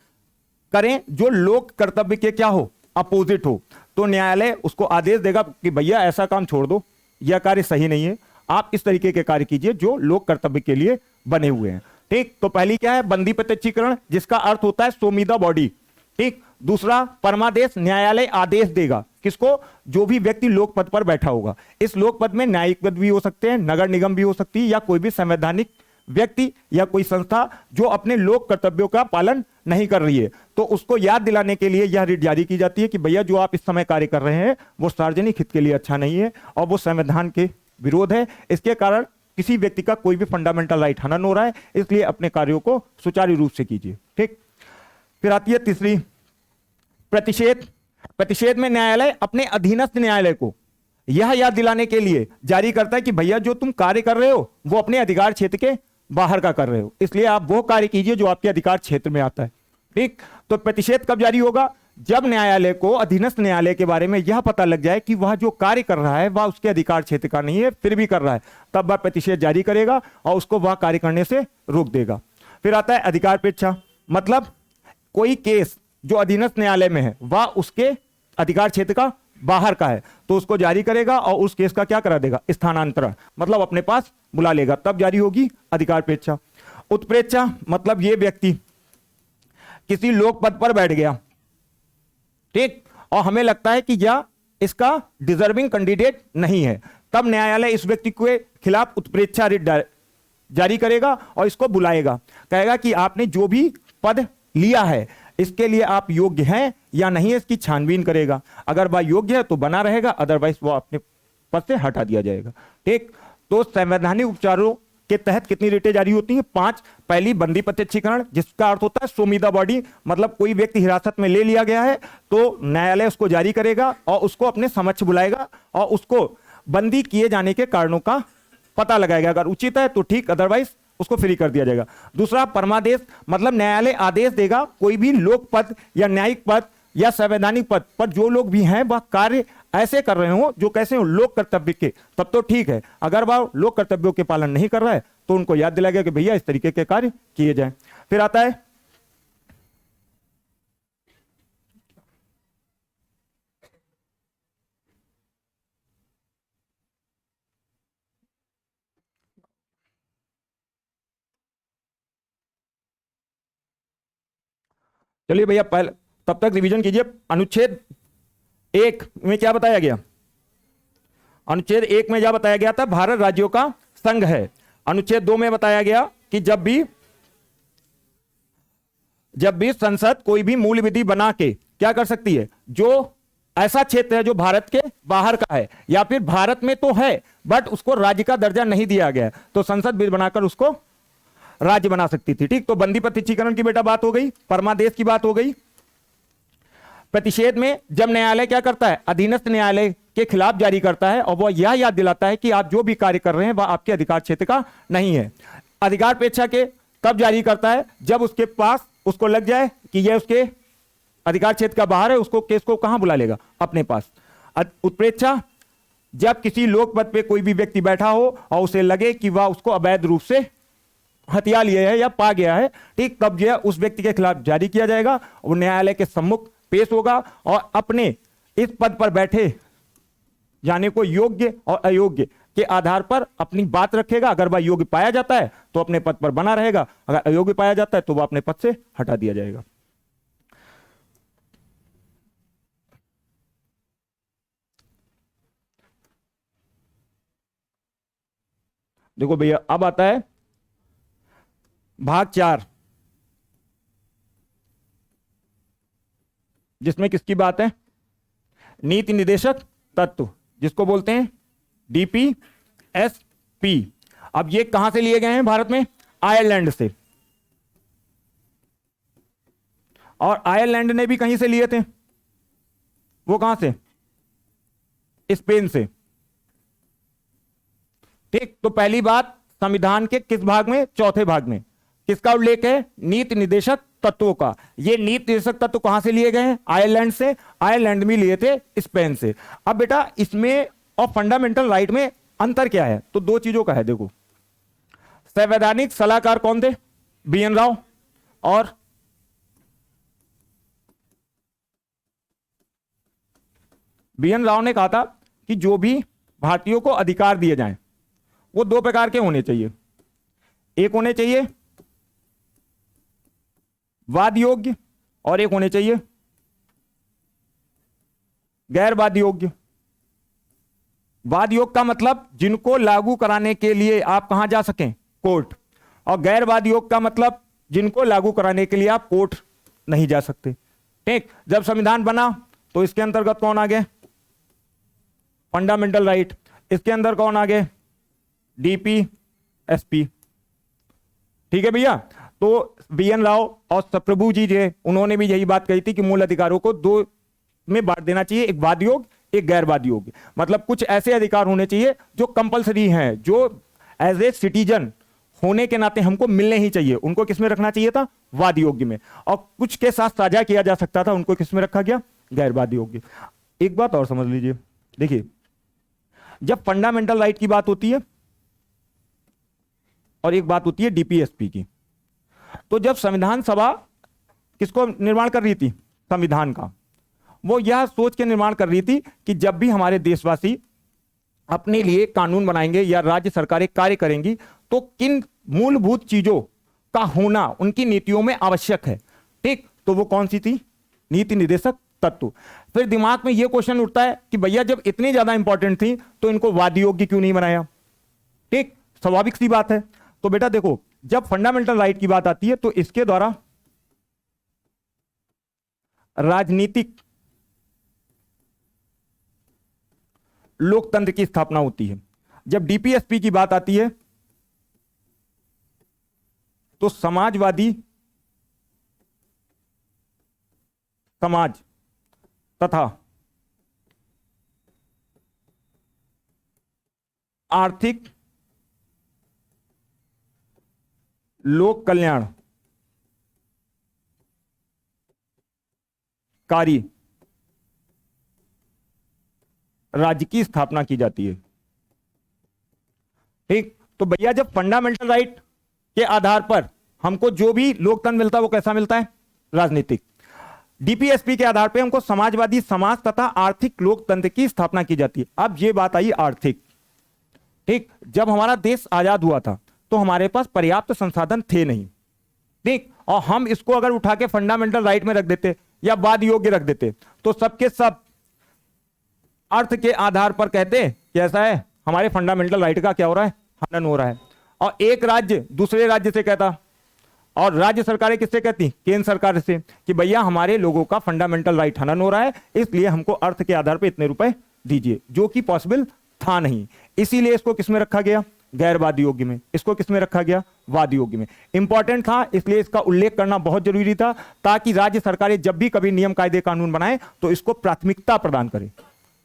[SPEAKER 1] करें जो लोक कर्तव्य के क्या हो, अपोजिट हो, तो न्यायालय उसको आदेश देगा कि भैया ऐसा काम छोड़ दो, यह कार्य सही नहीं है, आप इस तरीके के कार्य कीजिए जो लोक कर्तव्य के लिए बने हुए हैं। ठीक, तो पहली क्या है, बंदी प्रत्यक्षीकरण, जिसका अर्थ होता है शो मी द बॉडी। ठीक, दूसरा परमादेश, न्यायालय आदेश देगा, किसको, जो भी व्यक्ति लोक पद पर बैठा होगा। इस लोक पद में न्यायिक पद भी हो सकते हैं, नगर निगम भी हो सकती है, या कोई भी संवैधानिक व्यक्ति या कोई संस्था जो अपने लोक कर्तव्यों का पालन नहीं कर रही है, तो उसको याद दिलाने के लिए यह रिट जारी की जाती है कि भैया जो आप इस समय कार्य कर रहे हैं वो सार्वजनिक हित के लिए अच्छा नहीं है और वो संविधान के विरोध है, इसके कारण किसी व्यक्ति का कोई भी फंडामेंटल राइट हनन हो रहा है, इसलिए अपने कार्यों को सुचारू रूप से कीजिए। ठीक, फिर आती है तीसरी प्रतिषेध। प्रतिषेध में न्यायालय अपने अधीनस्थ न्यायालय को यह याद दिलाने के लिए जारी करता है कि भैया जो तुम कार्य कर रहे हो वो अपने अधिकार क्षेत्र के बाहर का कर रहे हो, इसलिए आप वो कार्य कीजिए जो आपके अधिकार क्षेत्र में आता है। ठीक, तो प्रतिषेध कब जारी होगा? जब न्यायालय को अधीनस्थ न्यायालय के बारे में यह पता लग जाए कि वह जो कार्य कर रहा है वह उसके अधिकार क्षेत्र का नहीं है, फिर भी कर रहा है, तब वह प्रतिषेध जारी करेगा और उसको वह कार्य करने से रोक देगा। फिर आता है अधिकारपेक्षा, मतलब कोई केस जो अधीनस्थ न्यायालय में है वह उसके अधिकार क्षेत्र का बाहर का है, तो उसको जारी करेगा और उस केस का क्या करा देगा? स्थानांतरण, मतलब अपने पास बुला लेगा, तब जारी होगी अधिकारपेक्षा। उत्प्रेक्षा, मतलब ये व्यक्ति किसी लोक पद पर बैठ गया, ठीक, और हमें लगता है कि यह इसका डिजर्विंग कैंडिडेट नहीं है, तब न्यायालय इस व्यक्ति के खिलाफ उत्प्रेक्षा रिट जारी करेगा और इसको बुलाएगा, कहेगा कि आपने जो भी पद लिया है इसके लिए आप योग्य हैं या नहीं, इसकी छानबीन करेगा। अगर वह योग्य है तो बना रहेगा, अदरवाइज वो अपने पद से हटा दिया जाएगा। ठीक, तो संवैधानिक उपचारों के तहत कितनी रिटें जारी होती हैं? 5। पहली, बंदी प्रत्यक्षीकरण, जिसका अर्थ होता है सोमिदा बॉडी, मतलब कोई व्यक्ति हिरासत में ले लिया गया है तो न्यायालय उसको जारी करेगा और उसको अपने समक्ष बुलाएगा और उसको बंदी किए जाने के कारणों का पता लगाएगा, अगर उचित है तो ठीक, अदरवाइज उसको फ्री कर दिया जाएगा। दूसरा, परमादेश, मतलब न्यायालय आदेश देगा कोई भी लोक पद या न्यायिक पद या संवैधानिक पद पर जो लोग भी हैं वह कार्य ऐसे कर रहे हो जो कैसे हो, लोक कर्तव्य के, तब तो ठीक है। अगर वह लोक कर्तव्यों के पालन नहीं कर रहा है तो उनको याद दिलाएगा कि भैया इस तरीके के कार्य किए जाएं। फिर आता है चलिए भैया पहले तब तक रिवीजन कीजिए। अनुच्छेद 1 में क्या बताया गया? अनुच्छेद 1 में क्या बताया गया था? भारत राज्यों का संघ है। अनुच्छेद 2 में बताया गया कि जब भी संसद कोई भी मूल विधि बना के क्या कर सकती है, जो ऐसा क्षेत्र है जो भारत के बाहर का है या फिर भारत में तो है बट उसको राज्य का दर्जा नहीं दिया गया है, तो संसद बिल बनाकर उसको राज्य बना सकती थी। ठीक, तो बंदी प्रत्यक्षीकरण की बेटा बात हो गई, परमादेश की बात हो गई। प्रतिषेध में जब न्यायालय क्या करता है? अधीनस्थ न्यायालय के खिलाफ जारी करता है और वह यह याद दिलाता है कि आप जो भी कार्य कर रहे हैं वह आपके अधिकार क्षेत्र का नहीं है। अधिकारपेक्षा के कब जारी करता है? जब उसके पास उसको लग जाए कि यह उसके अधिकार क्षेत्र का बाहर है, उसको केस को कहां बुला लेगा? अपने पास। उत्प्रेक्षा, जब किसी लोक पद पे कोई भी व्यक्ति बैठा हो और उसे लगे कि वह उसको अवैध रूप से हथिया लिया है या पा गया है, ठीक, तब यह उस व्यक्ति के खिलाफ जारी किया जाएगा। वो न्यायालय के सम्मुख पेश होगा और अपने इस पद पर बैठे जाने को योग्य और अयोग्य के आधार पर अपनी बात रखेगा। अगर वह योग्य पाया जाता है तो अपने पद पर बना रहेगा, अगर अयोग्य पाया जाता है तो वह अपने पद से हटा दिया जाएगा। देखो भैया, अब आता है भाग 4, जिसमें किसकी बात है? नीति निदेशक तत्व, जिसको बोलते हैं DPSP। अब ये कहां से लिए गए हैं भारत में? आयरलैंड से, और आयरलैंड ने भी कहीं से लिए थे, वो कहां से? स्पेन से। ठीक, तो पहली बात, संविधान के किस भाग में? चौथे भाग में। किसका उल्लेख है? नीति निदेशक तत्वों का। ये नीति निदेशक तत्व कहां से लिए गए हैं? आयरलैंड से। आयरलैंड में लिए थे स्पेन से। अब बेटा इसमें और फंडामेंटल राइट में अंतर क्या है? तो दो चीजों का है। देखो, संवैधानिक सलाहकार कौन थे? BN राव। और BN राव ने कहा था कि जो भी भारतीयों को अधिकार दिए जाएं वो दो प्रकार के होने चाहिए। एक होने चाहिए वाद योग्य और एक होने चाहिए गैर वाद योग्य। वाद योग्य का मतलब जिनको लागू कराने के लिए आप कहां जा सकें? कोर्ट। और गैर वाद योग्य का मतलब जिनको लागू कराने के लिए आप कोर्ट नहीं जा सकते। ठीक, जब संविधान बना तो इसके अंतर्गत कौन आ गए? Fundamental right. इसके अंदर कौन आ गए? DPSP। ठीक है भैया, तो BN राव और सप्रभु जी जो उन्होंने भी यही बात कही थी कि मूल अधिकारों को दो में बांट देना चाहिए, एक वाद योग्य एक गैर वाद योग्य। मतलब कुछ ऐसे अधिकार होने चाहिए जो कंपलसरी हैं, जो एज ए सिटीजन होने के नाते हमको मिलने ही चाहिए, उनको किस में रखना चाहिए था? वाद योग्य में। और कुछ के साथ साझा किया जा सकता था, उनको किस में रखा गया? गैर वाद योग्य। एक बात और समझ लीजिए, देखिए जब फंडामेंटल राइट की बात होती है और एक बात होती है डीपीएसपी की, तो जब संविधान सभा किसको निर्माण कर रही थी? संविधान का। वो यह सोच के निर्माण कर रही थी कि जब भी हमारे देशवासी अपने लिए कानून बनाएंगे या राज्य सरकारें कार्य करेंगी तो किन मूलभूत चीजों का होना उनकी नीतियों में आवश्यक है। ठीक, तो वो कौन सी थी? नीति निर्देशक तत्व। फिर दिमाग में यह क्वेश्चन उठता है कि भैया जब इतनी ज्यादा इंपॉर्टेंट थी तो इनको वाद योग्य क्यों नहीं बनाया? ठीक, स्वाभाविक सी बात है। तो बेटा देखो, जब फंडामेंटल राइट की बात आती है तो इसके द्वारा राजनीतिक लोकतंत्र की स्थापना होती है। जब डीपीएसपी की बात आती है तो समाजवादी समाज तथा आर्थिक लोक कल्याणकारी राज्य की स्थापना की जाती है। ठीक, तो भैया जब फंडामेंटल राइट के आधार पर हमको जो भी लोकतंत्र मिलता है वो कैसा मिलता है? राजनीतिक। डीपीएसपी के आधार पर हमको समाजवादी समाज तथा आर्थिक लोकतंत्र की स्थापना की जाती है। अब ये बात आई आर्थिक। ठीक, जब हमारा देश आजाद हुआ था तो हमारे पास पर्याप्त संसाधन थे नहीं। ठीक, और हम इसको अगर उठा के फंडामेंटल राइट में रख देते या वाद योग्य रख देते तो सबके सब अर्थ के आधार पर कहते कि ऐसा है, हमारे फंडामेंटल राइट का क्या हो रहा है? हनन हो रहा है। और एक राज्य दूसरे राज्य से कहता, और राज्य सरकारें किससे कहती? केंद्र सरकार से, कि भैया हमारे लोगों का फंडामेंटल राइट हनन हो रहा है, इसलिए हमको अर्थ के आधार पर इतने रुपए दीजिए, जो कि पॉसिबल था नहीं। इसीलिए इसको किसमें रखा गया? गैर वाद योग्य में। इसको किसमें रखा गया? वाद योग्य में। इंपॉर्टेंट था, इसलिए इसका उल्लेख करना बहुत जरूरी था, ताकि राज्य सरकारें जब भी कभी नियम कायदे कानून बनाए तो इसको प्राथमिकता प्रदान करें।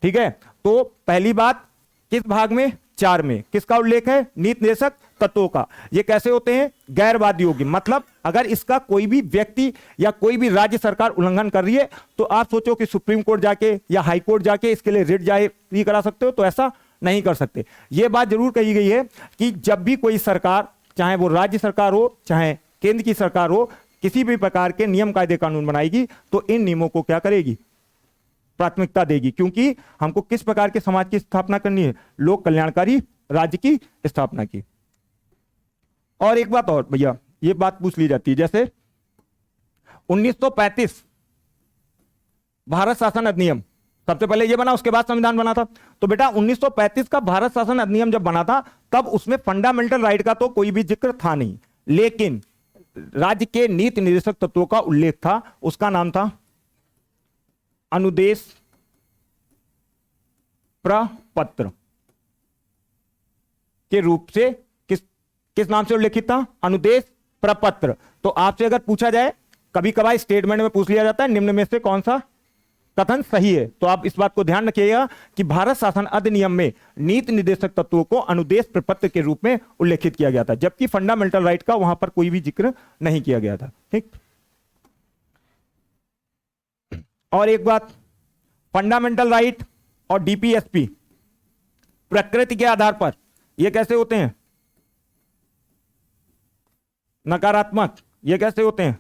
[SPEAKER 1] ठीक है, तो पहली बात किस भाग में? 4 में किसका उल्लेख है? नीति निर्देशक तत्वों का। ये कैसे होते हैं? गैर वाद योग्य। मतलब अगर इसका कोई भी व्यक्ति या कोई भी राज्य सरकार उल्लंघन कर रही है तो आप सोचो कि सुप्रीम कोर्ट जाके या हाई कोर्ट जाके इसके लिए रिट जारी करा सकते हो, तो ऐसा नहीं कर सकते। यह बात जरूर कही गई है कि जब भी कोई सरकार, चाहे वो राज्य सरकार हो चाहे केंद्र की सरकार हो, किसी भी प्रकार के नियम कायदे कानून बनाएगी तो इन नियमों को क्या करेगी? प्राथमिकता देगी, क्योंकि हमको किस प्रकार के समाज की स्थापना करनी है? लोक कल्याणकारी राज्य की स्थापना की। और एक बात और भैया, ये बात पूछ ली जाती है, जैसे 1935 भारत शासन अधिनियम सबसे पहले ये बना, उसके बाद संविधान बना था। तो बेटा 1935 का भारत शासन अधिनियम जब बना था तब उसमें फंडामेंटल राइट का तो कोई भी जिक्र था नहीं, लेकिन राज्य के नीति निर्देशक तत्वों का उल्लेख था। उसका नाम था अनुदेश प्रपत्र के रूप से। किस नाम से उल्लेखित था? अनुदेश प्रपत्र। तो आपसे अगर पूछा जाए, कभी कभार स्टेटमेंट में पूछ लिया जाता है निम्न में से कौन सा कथन सही है, तो आप इस बात को ध्यान रखिएगा कि भारत शासन अधिनियम में नीति निर्देशक तत्वों को अनुदेश प्रपत्र के रूप में उल्लेखित किया गया था, जबकि फंडामेंटल राइट का वहां पर कोई भी जिक्र नहीं किया गया था। ठीक, और एक बात, फंडामेंटल राइट और डीपीएसपी प्रकृति के आधार पर ये कैसे होते हैं? नकारात्मक। ये कैसे होते हैं?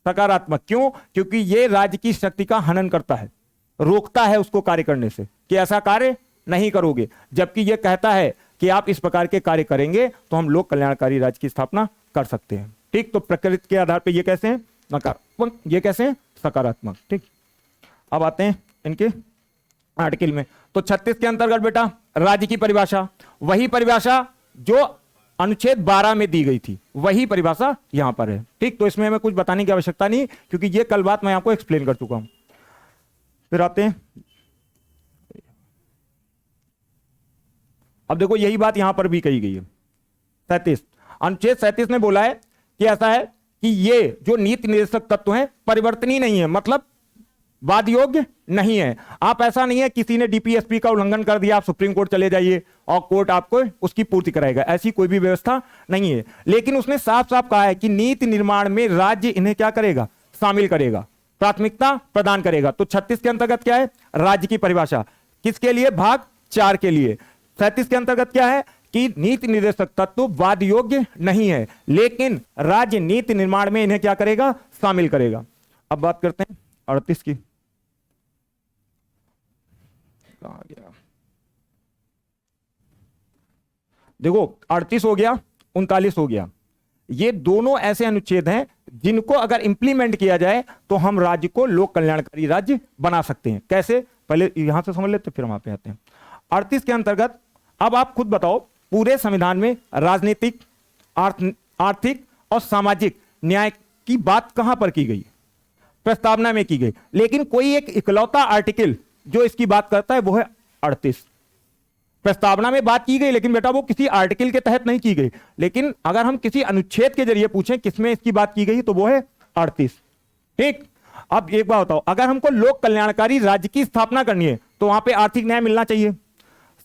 [SPEAKER 1] सकारात्मक। क्यों? क्योंकि ये राज्य की शक्ति का हनन करता है, रोकता है उसको कार्य करने से कि ऐसा कार्य नहीं करोगे, जबकि यह कहता है कि आप इस प्रकार के कार्य करेंगे तो हम लोक कल्याणकारी राज्य की स्थापना कर सकते हैं। ठीक, तो प्रकृति के आधार पर ये कैसे हैं? नकारात्मक। ये कैसे हैं? सकारात्मक। ठीक, अब आते हैं इनके आर्टिकल में। तो 36 के अंतर्गत बेटा राज्य की परिभाषा, वही परिभाषा जो अनुच्छेद 12 में दी गई थी, वही परिभाषा यहां पर है। ठीक, तो इसमें हमें कुछ बताने की आवश्यकता नहीं, क्योंकि ये कल बात मैं आपको एक्सप्लेन कर चुका हूं। फिर आते हैं, अब देखो यही बात यहां पर भी कही गई है। 37 अनुच्छेद 37 ने बोला है कि ऐसा है कि ये जो नीति निर्देशक तत्व हैं परिवर्तनीय नहीं है, मतलब वाद योग्य नहीं है। आप ऐसा नहीं है किसी ने डीपीएसपी का उल्लंघन कर दिया आप सुप्रीम कोर्ट चले जाइए और कोर्ट आपको उसकी पूर्ति कराएगा, ऐसी कोई भी व्यवस्था नहीं है। लेकिन उसने साफ साफ कहा है कि नीति निर्माण में राज्य इन्हें क्या करेगा, शामिल करेगा, प्राथमिकता प्रदान करेगा। तो 36 के अंतर्गत क्या है, राज्य की परिभाषा किसके लिए, भाग 4 के लिए। 37 के अंतर्गत क्या है कि नीति निर्देशक तत्व वाद योग्य नहीं है, लेकिन राज्य नीति निर्माण में इन्हें क्या करेगा, शामिल करेगा। अब बात करते हैं 38 की। कहां गया, देखो 38 हो गया, 39 हो गया। ये दोनों ऐसे अनुच्छेद हैं जिनको अगर इंप्लीमेंट किया जाए तो हम राज्य को लोक कल्याणकारी राज्य बना सकते हैं। कैसे, पहले यहां से समझ लेते फिर वहां पे आते हैं। 38 के अंतर्गत अब आप खुद बताओ, पूरे संविधान में राजनीतिक, आर्थिक और सामाजिक न्याय की बात कहां पर की गई, प्रस्तावना में की गई। लेकिन कोई एक इकलौता आर्टिकल जो इसकी बात करता है वो है 38। प्रस्तावना में बात की गई लेकिन बेटा वो किसी आर्टिकल के तहत नहीं की गई। लेकिन अगर हम किसी अनुच्छेद के जरिए पूछें किसमें इसकी बात की गई तो वो है 38। ठीक, अब एक बात बताओ, अगर हमको लोक कल्याणकारी राज्य की स्थापना करनी है तो वहां पे आर्थिक न्याय मिलना चाहिए,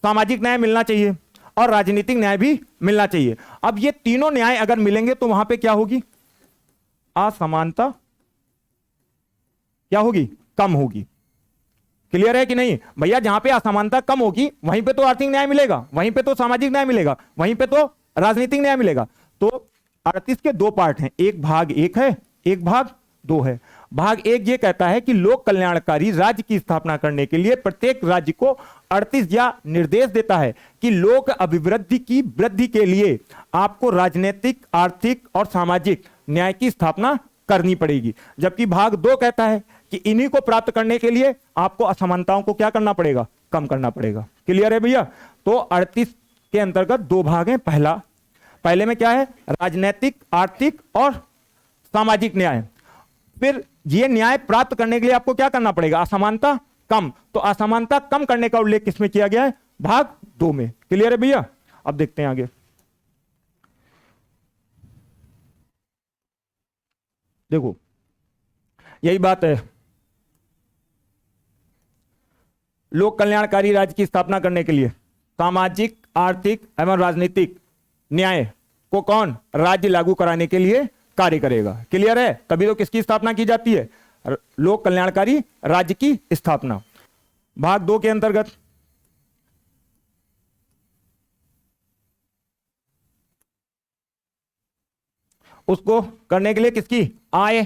[SPEAKER 1] सामाजिक न्याय मिलना चाहिए और राजनीतिक न्याय भी मिलना चाहिए। अब ये तीनों न्याय अगर मिलेंगे तो वहां पे क्या होगी, असमानता क्या होगी, कम होगी। क्लियर है कि नहीं भैया, जहां पे असमानता कम होगी वहीं पे तो आर्थिक न्याय मिलेगा, वहीं पे तो सामाजिक न्याय मिलेगा, वहीं पे तो राजनीतिक न्याय मिलेगा। तो 38 के दो पार्ट हैं, एक भाग 1 है, एक भाग 2 है। भाग 1 ये कहता है कि लोक कल्याणकारी राज्य की स्थापना करने के लिए प्रत्येक राज्य को 38 या निर्देश देता है कि लोक अभिवृद्धि की वृद्धि के लिए आपको राजनीतिक, आर्थिक और सामाजिक न्याय की स्थापना करनी पड़ेगी। जबकि भाग 2 कहता है कि इन्हीं को प्राप्त करने के लिए आपको असमानताओं को क्या करना पड़ेगा, कम करना पड़ेगा। क्लियर है भैया। तो 38 के अंतर्गत 2 भाग हैं। पहले में क्या है, राजनीतिक, आर्थिक और सामाजिक न्याय। फिर ये न्याय प्राप्त करने के लिए आपको क्या करना पड़ेगा, असमानता कम। तो असमानता कम करने का उल्लेख किसमें किया गया है, भाग 2 में। क्लियर है भैया। अब देखते हैं आगे। देखो यही बात है, लोक कल्याणकारी राज्य की स्थापना करने के लिए सामाजिक, आर्थिक एवं राजनीतिक न्याय को कौन, राज्य लागू कराने के लिए कार्य करेगा। क्लियर है। तभी तो किसकी स्थापना की जाती है, लोक कल्याणकारी राज्य की स्थापना। भाग 2 के अंतर्गत उसको करने के लिए किसकी, आय,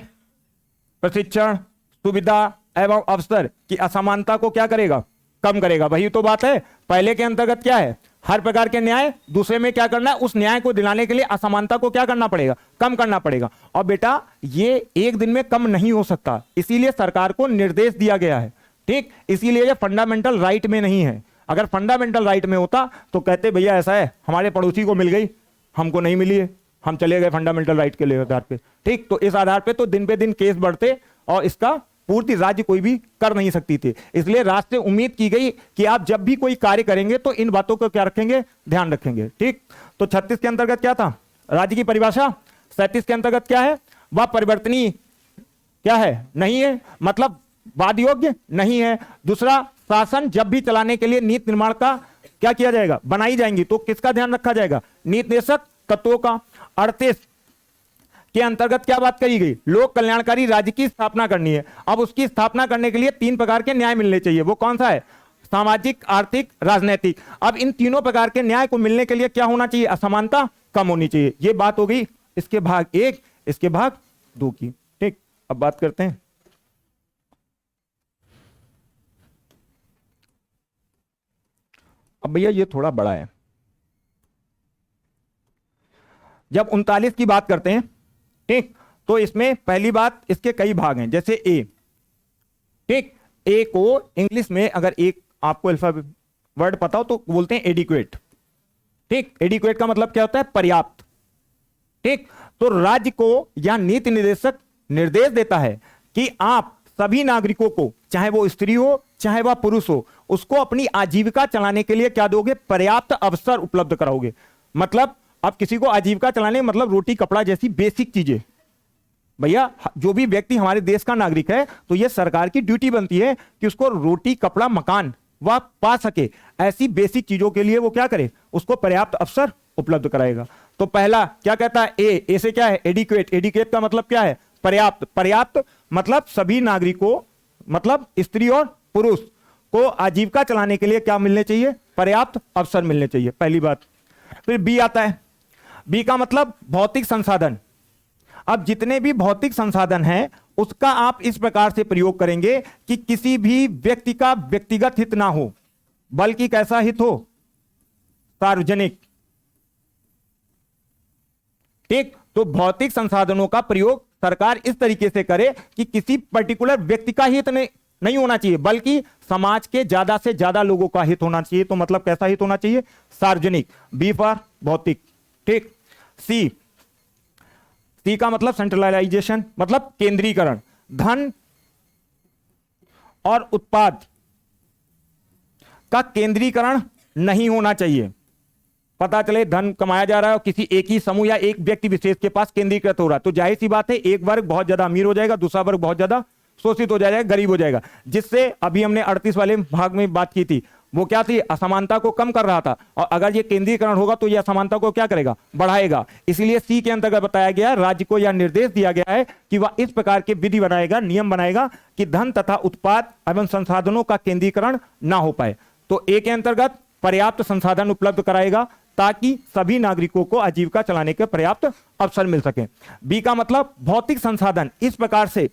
[SPEAKER 1] प्रशिक्षण, सुविधा एवं अवसर की असमानता को क्या करेगा, कम करेगा। वही तो बात है। पहले के अंतर्गत क्या है, हर प्रकार के न्याय, दूसरे में क्या करना है, उस न्याय को दिलाने के लिए असमानता को क्या करना पड़ेगा, कम करना पड़ेगा। और बेटा ये एक दिन में कम नहीं हो सकता, इसीलिए सरकार को निर्देश दिया गया है। ठीक, इसीलिए ये फंडामेंटल राइट में नहीं है। अगर फंडामेंटल राइट में होता तो कहते भैया ऐसा है, हमारे पड़ोसी को मिल गई, हमको नहीं मिली है, हम चले गए फंडामेंटल राइट के आधार पे। ठीक, तो इस आधार पे तो दिन पे दिन केस बढ़ते और इसका पूर्ति राज्य कोई भी कर नहीं सकती थी। इसलिए राज्य से उम्मीद की गई कि आप जब भी कोई कार्य करेंगे तो इन बातों को क्या रखेंगे, ध्यान रखेंगे। ठीक, तो 36 के अंतर्गत क्या था, राज्य की परिभाषा। 37 के अंतर्गत क्या है, वह परिवर्तनीय क्या है, नहीं है, मतलब वाद योग्य नहीं है। दूसरा, शासन जब भी चलाने के लिए नीति निर्माण का क्या किया जाएगा, बनाई जाएंगी तो किसका ध्यान रखा जाएगा, नीति निर्देशक तत्वों का। 38 के अंतर्गत क्या बात करी गई, लोक कल्याणकारी राज्य की स्थापना करनी है। अब उसकी स्थापना करने के लिए 3 प्रकार के न्याय मिलने चाहिए। वो कौन सा है, सामाजिक, आर्थिक, राजनीतिक। अब इन तीनों प्रकार के न्याय को मिलने के लिए क्या होना चाहिए, असमानता कम होनी चाहिए। ये बात हो गई इसके भाग 1, इसके भाग 2 की। ठीक, अब बात करते हैं अब भैया ये थोड़ा बड़ा है। जब 39 की बात करते हैं, ठीक, तो इसमें पहली बात, इसके कई भाग हैं। जैसे ए, ठीक, ए को इंग्लिश में अगर एक आपको अल्फाबेट वर्ड पता हो तो बोलते हैं एडिक्वेट। ठीक, एडिक्वेट का मतलब क्या होता है, पर्याप्त। ठीक, तो राज्य को या नीति निर्देशक निर्देश देता है कि आप सभी नागरिकों को, चाहे वो स्त्री हो चाहे वह पुरुष हो, उसको अपनी आजीविका चलाने के लिए क्या दोगे, पर्याप्त अवसर उपलब्ध कराओगे। मतलब अब किसी को आजीविका चलाने मतलब रोटी कपड़ा जैसी बेसिक चीजें, भैया जो भी व्यक्ति हमारे देश का नागरिक है तो यह सरकार की ड्यूटी बनती है कि उसको रोटी, कपड़ा, मकान वह पा सके। ऐसी बेसिक चीजों के लिए वो क्या करे, उसको पर्याप्त अवसर उपलब्ध कराएगा। तो पहला क्या कहता है, ए से क्या है, एडिक्वेट। एडिक्वेट का मतलब क्या है, पर्याप्त। पर्याप्त मतलब सभी नागरिकों, मतलब स्त्री और पुरुष को आजीविका चलाने के लिए क्या मिलने चाहिए, पर्याप्त अवसर मिलने चाहिए, पहली बात। फिर बी आता है, बी का मतलब भौतिक संसाधन। अब जितने भी भौतिक संसाधन हैं उसका आप इस प्रकार से प्रयोग करेंगे कि किसी भी व्यक्ति का व्यक्तिगत हित ना हो, बल्कि कैसा हित हो, सार्वजनिक। ठीक, तो भौतिक संसाधनों का प्रयोग सरकार इस तरीके से करे कि किसी पर्टिकुलर व्यक्ति का हित नहीं होना चाहिए, बल्कि समाज के ज्यादा से ज्यादा लोगों का हित होना चाहिए। तो मतलब कैसा हित होना चाहिए, सार्वजनिक। बी फॉर भौतिक। ठीक। सी का मतलब सेंट्रलाइजेशन, मतलब केंद्रीकरण। धन और उत्पाद का केंद्रीकरण नहीं होना चाहिए। पता चले धन कमाया जा रहा है और किसी एक ही समूह या एक व्यक्ति विशेष के पास केंद्रीकृत हो रहा है, तो जाहिर सी बात है एक वर्ग बहुत ज्यादा अमीर हो जाएगा, दूसरा वर्ग बहुत ज्यादा शोषित हो जाएगा, गरीब हो जाएगा। जिससे अभी हमने 38 वाले भाग में बात की थी, वो क्या थी, असमानता को कम कर रहा था। और अगर ये केंद्रीकरण होगा तो ये असमानता को क्या करेगा, बढ़ाएगा। इसीलिए सी के अंतर्गत बताया गया, राज्य को यह निर्देश दिया गया है कि वह इस प्रकार के विधि बनाएगा, नियम बनाएगा कि धन तथा उत्पाद एवं संसाधनों का केंद्रीकरण ना हो पाए। तो ए के अंतर्गत पर्याप्त संसाधन उपलब्ध कराएगा ताकि सभी नागरिकों को आजीविका चलाने के पर्याप्त अवसर मिल सके। बी का मतलब भौतिक संसाधन इस प्रकार से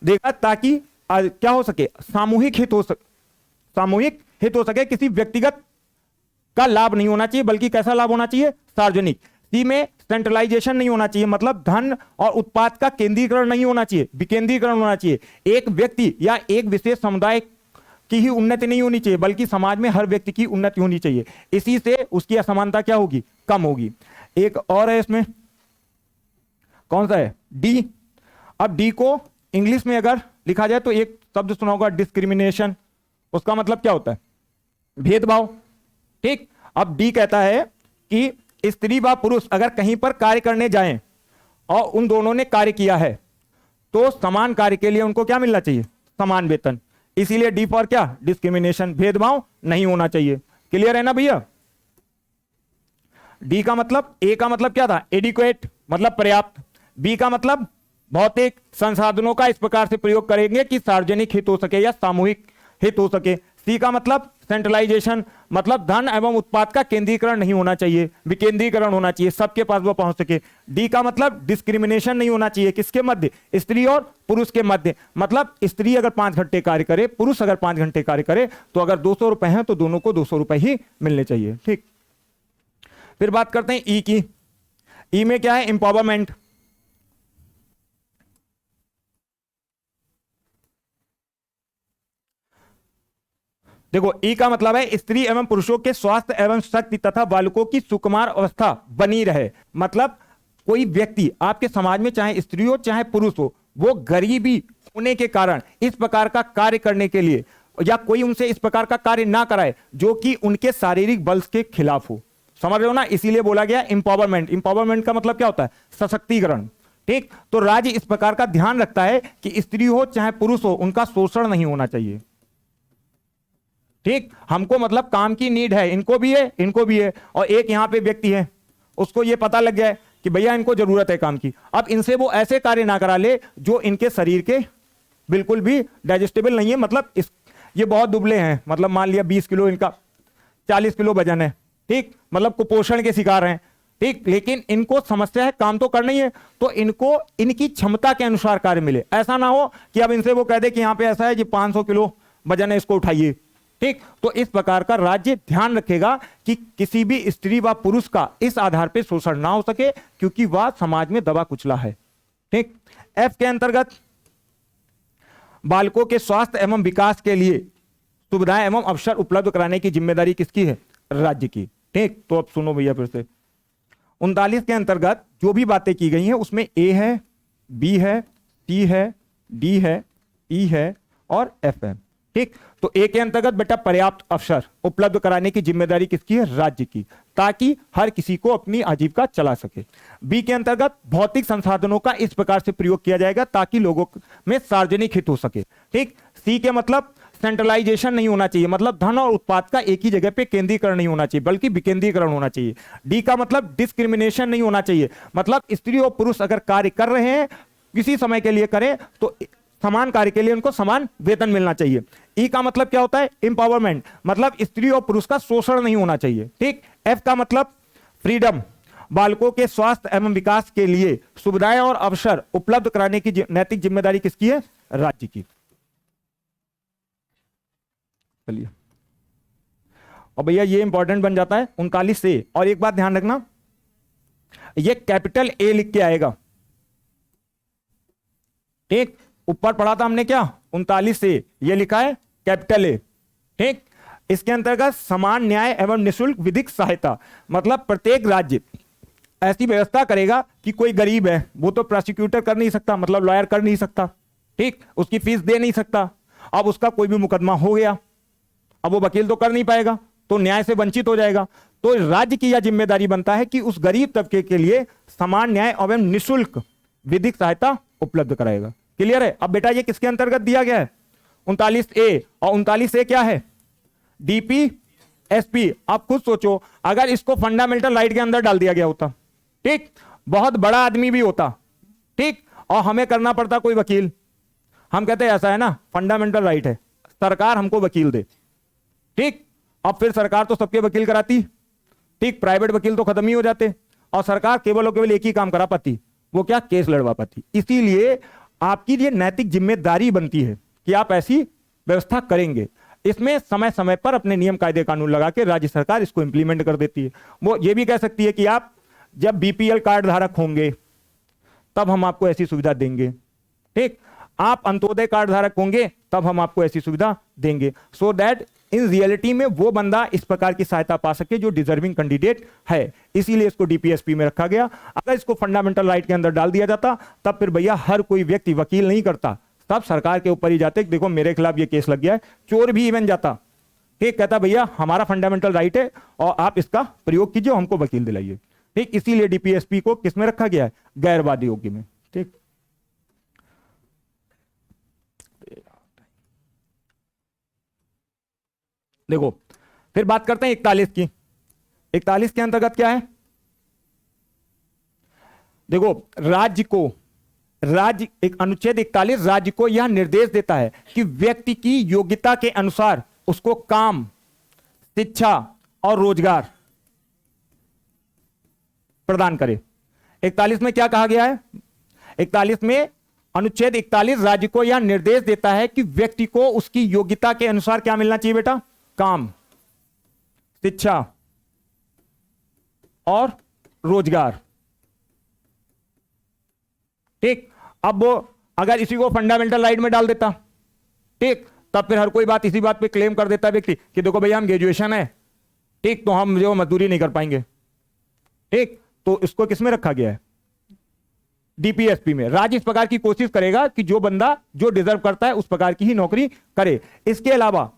[SPEAKER 1] देगा ताकि क्या हो सके, सामूहिक हित हो सके, सामूहिक हित हो सके। किसी व्यक्तिगत का लाभ नहीं होना चाहिए, बल्कि कैसा लाभ होना चाहिए, सार्वजनिक। सी में सेंट्रलाइजेशन नहीं होना चाहिए, मतलब धन और उत्पाद का केंद्रीकरण नहीं होना चाहिए, विकेंद्रीकरण होना चाहिए। एक व्यक्ति या एक विशेष समुदाय की ही उन्नति नहीं होनी चाहिए, बल्कि समाज में हर व्यक्ति की उन्नति होनी चाहिए। इसी से उसकी असमानता क्या होगी, कम होगी। एक और है इसमें, कौन सा है, डी। अब डी को इंग्लिश में अगर लिखा जाए तो एक शब्द सुना होगा, डिस्क्रिमिनेशन। उसका मतलब क्या होता है, भेदभाव। ठीक। अब डी कहता है कि स्त्री व पुरुष अगर कहीं पर कार्य करने जाएं और उन दोनों ने कार्य किया है तो समान कार्य के लिए उनको क्या मिलना चाहिए, समान वेतन। इसीलिए डी फॉर क्या, डिस्क्रिमिनेशन, भेदभाव नहीं होना चाहिए। क्लियर है ना भैया। डी का मतलब, ए का मतलब क्या था, एडिक्वेट मतलब पर्याप्त। बी का मतलब भौतिक संसाधनों का इस प्रकार से प्रयोग करेंगे कि सार्वजनिक हित हो सके या सामूहिक हित हो सके। सी का मतलब सेंट्रलाइजेशन, मतलब धन एवं उत्पाद का केंद्रीकरण नहीं होना चाहिए, विकेंद्रीकरण होना चाहिए, सबके पास वो पहुंच सके। डी का मतलब डिस्क्रिमिनेशन नहीं होना चाहिए, किसके मध्य, स्त्री और पुरुष के मध्य। मतलब स्त्री अगर 5 घंटे कार्य करे, पुरुष अगर 5 घंटे कार्य करे, तो अगर 200 रुपए हैं तो दोनों को 200 रुपए ही मिलने चाहिए। ठीक। फिर बात करते हैं ई की। ई में क्या है, एम्पावरमेंट। देखो, ई का मतलब है स्त्री एवं पुरुषों के स्वास्थ्य एवं शक्ति तथा बालकों की सुकुमार अवस्था बनी रहे। मतलब कोई व्यक्ति आपके समाज में, चाहे स्त्री हो चाहे पुरुष हो, वो गरीबी होने के कारण इस प्रकार का कार्य करने के लिए, या कोई उनसे इस प्रकार का कार्य ना कराए जो कि उनके शारीरिक बल के खिलाफ हो। समझ रहे हो ना, इसीलिए बोला गया इंपावरमेंट। इंपावरमेंट का मतलब क्या होता है, सशक्तिकरण। ठीक। तो राज्य इस प्रकार का ध्यान रखता है कि स्त्री हो चाहे पुरुष हो, उनका शोषण नहीं होना चाहिए। ठीक। हमको मतलब काम की नीड है, इनको भी है, इनको भी है। और एक यहां पे व्यक्ति है, उसको ये पता लग जाए कि भैया इनको जरूरत है काम की, अब इनसे वो ऐसे कार्य ना करा ले जो इनके शरीर के बिल्कुल भी डाइजेस्टेबल नहीं है। मतलब ये बहुत दुबले हैं, मतलब मान लिया 20 किलो इनका, 40 किलो वजन है। ठीक। मतलब कुपोषण के शिकार हैं। ठीक। लेकिन इनको समस्या है, काम तो करना ही है, तो इनको इनकी क्षमता के अनुसार कार्य मिले। ऐसा ना हो कि अब इनसे वो कह दे कि यहां पे ऐसा है जी 500 किलो वजन है, इसको उठाइए। ठीक। तो इस प्रकार का राज्य ध्यान रखेगा कि किसी भी स्त्री व पुरुष का इस आधार पर शोषण ना हो सके, क्योंकि वह समाज में दबा कुचला है। ठीक। एफ के अंतर्गत बालकों के स्वास्थ्य एवं विकास के लिए सुविधाएं एवं अवसर उपलब्ध कराने की जिम्मेदारी किसकी है, राज्य की। ठीक। तो अब सुनो भैया फिर से, 39 के अंतर्गत जो भी बातें की गई हैं उसमें ए है, बी है, सी है, डी है, ई है और एफ है। ठीक, तो ए के अंतर्गत बेटा पर्याप्त अवसर उपलब्ध कराने की जिम्मेदारी किसकी है? राज्य की, ताकि हर किसी को अपनी आजीविका चला सके। बी के अंतर्गत भौतिक संसाधनों का इस प्रकार से प्रयोग किया जाएगा ताकि लोगों में सार्वजनिक हित हो सके। ठीक, सी के मतलब सेंट्रलाइजेशन नहीं होना चाहिए, मतलब धन और उत्पाद का एक ही जगह पे केंद्रीकरण नहीं होना चाहिए बल्कि विकेंद्रीकरण होना चाहिए। डी का मतलब डिस्क्रिमिनेशन नहीं होना चाहिए, मतलब स्त्री और पुरुष अगर कार्य कर रहे हैं किसी समय के लिए करें तो समान कार्य के लिए उनको समान वेतन मिलना चाहिए। ई का मतलब क्या होता है? एम्पावरमेंट, मतलब स्त्री और पुरुष का शोषण नहीं होना चाहिए। ठीक, एफ का मतलब फ्रीडम, बालकों के स्वास्थ्य एवं विकास के लिए सुविधाएं और अवसर उपलब्ध कराने की नैतिक जिम्मेदारी किसकी है? राज्य की। चलिए, और भैया ये इंपॉर्टेंट बन जाता है 39 से, और एक बात ध्यान रखना, ये कैपिटल ए लिख के आएगा। ठीक, ऊपर पढ़ा था हमने क्या 39 से, ये लिखा है कैपिटल ए। ठीक, इसके अंतर्गत समान न्याय एवं निःशुल्क विधिक सहायता, मतलब प्रत्येक राज्य ऐसी व्यवस्था करेगा कि कोई गरीब है वो तो प्रोसिक्यूटर कर नहीं सकता, मतलब लॉयर कर नहीं सकता, ठीक, उसकी फीस दे नहीं सकता, अब उसका कोई भी मुकदमा हो गया, अब वो वकील तो कर नहीं पाएगा, तो न्याय से वंचित हो जाएगा। तो राज्य की यह जिम्मेदारी बनता है कि उस गरीब तबके के लिए समान न्याय एवं निःशुल्क विधिक सहायता उपलब्ध कराएगा। क्लियर है? अब बेटा ये किसके अंतर्गत दिया गया है? 39A, और 39A क्या है? डीपीएसपी। आप खुद सोचो, अगर इसको फंडामेंटल राइट के अंदर डाल दिया गया होता, ठीक, बहुत बड़ा आदमी भी होता, ठीक, और हमें करना पड़ता कोई वकील, हम कहते हैं ऐसा है ना फंडामेंटल राइट है, सरकार हमको वकील दे, ठीक, अब फिर सरकार तो सबके वकील कराती, ठीक, प्राइवेट वकील तो खत्म ही हो जाते, और सरकार केवल और केवल एक ही काम करा पाती, वो क्या? केस लड़वा पाती। इसीलिए आपकी ये नैतिक जिम्मेदारी बनती है कि आप ऐसी व्यवस्था करेंगे। इसमें समय समय पर अपने नियम कायदे कानून लगा के राज्य सरकार इसको इंप्लीमेंट कर देती है। वो ये भी कह सकती है कि आप जब बीपीएल कार्ड धारक होंगे तब हम आपको ऐसी सुविधा देंगे, ठीक, आप अंत्योदय कार्ड धारक होंगे तब हम आपको ऐसी सुविधा देंगे, सो दैट इन रियलिटी में वो बंदा इस प्रकार की सहायता पा सके जो डिजर्विंग कैंडिडेट है। इसीलिए इसको डीपीएसपी में रखा गया। अगर इसको फंडामेंटल राइट के अंदर डाल दिया जाता तब फिर भैया हर कोई व्यक्ति वकील नहीं करता, तब सरकार के ऊपर ही जाते, देखो मेरे खिलाफ ये केस लग गया है, चोर भी इवन जाता, ठीक, कहता भैया हमारा फंडामेंटल राइट है और आप इसका प्रयोग कीजिए, हमको वकील दिलाइए। ठीक, इसीलिए डीपीएसपी को किसमें रखा गया है? गैर वादी योग्य में। ठीक, देखो फिर बात करते हैं 41 की। 41 के अंतर्गत क्या है? देखो राज्य एक अनुच्छेद 41 राज्य को यह निर्देश देता है कि व्यक्ति की योग्यता के अनुसार उसको काम, शिक्षा और रोजगार प्रदान करे। 41 में क्या कहा गया है? 41 में अनुच्छेद 41 राज्य को यह निर्देश देता है कि व्यक्ति को उसकी योग्यता के अनुसार क्या मिलना चाहिए बेटा? काम, शिक्षा और रोजगार। ठीक, अब वो अगर इसी को फंडामेंटल राइट में डाल देता, ठीक, तब फिर हर कोई बात इसी बात पे क्लेम कर देता व्यक्ति कि देखो भैया हम ग्रेजुएशन है, ठीक, तो हम जो मजदूरी नहीं कर पाएंगे। ठीक, तो इसको किसमें रखा गया है? डीपीएसपी में। राज्य इस प्रकार की कोशिश करेगा कि जो बंदा जो डिजर्व करता है उस प्रकार की ही नौकरी करे। इसके अलावा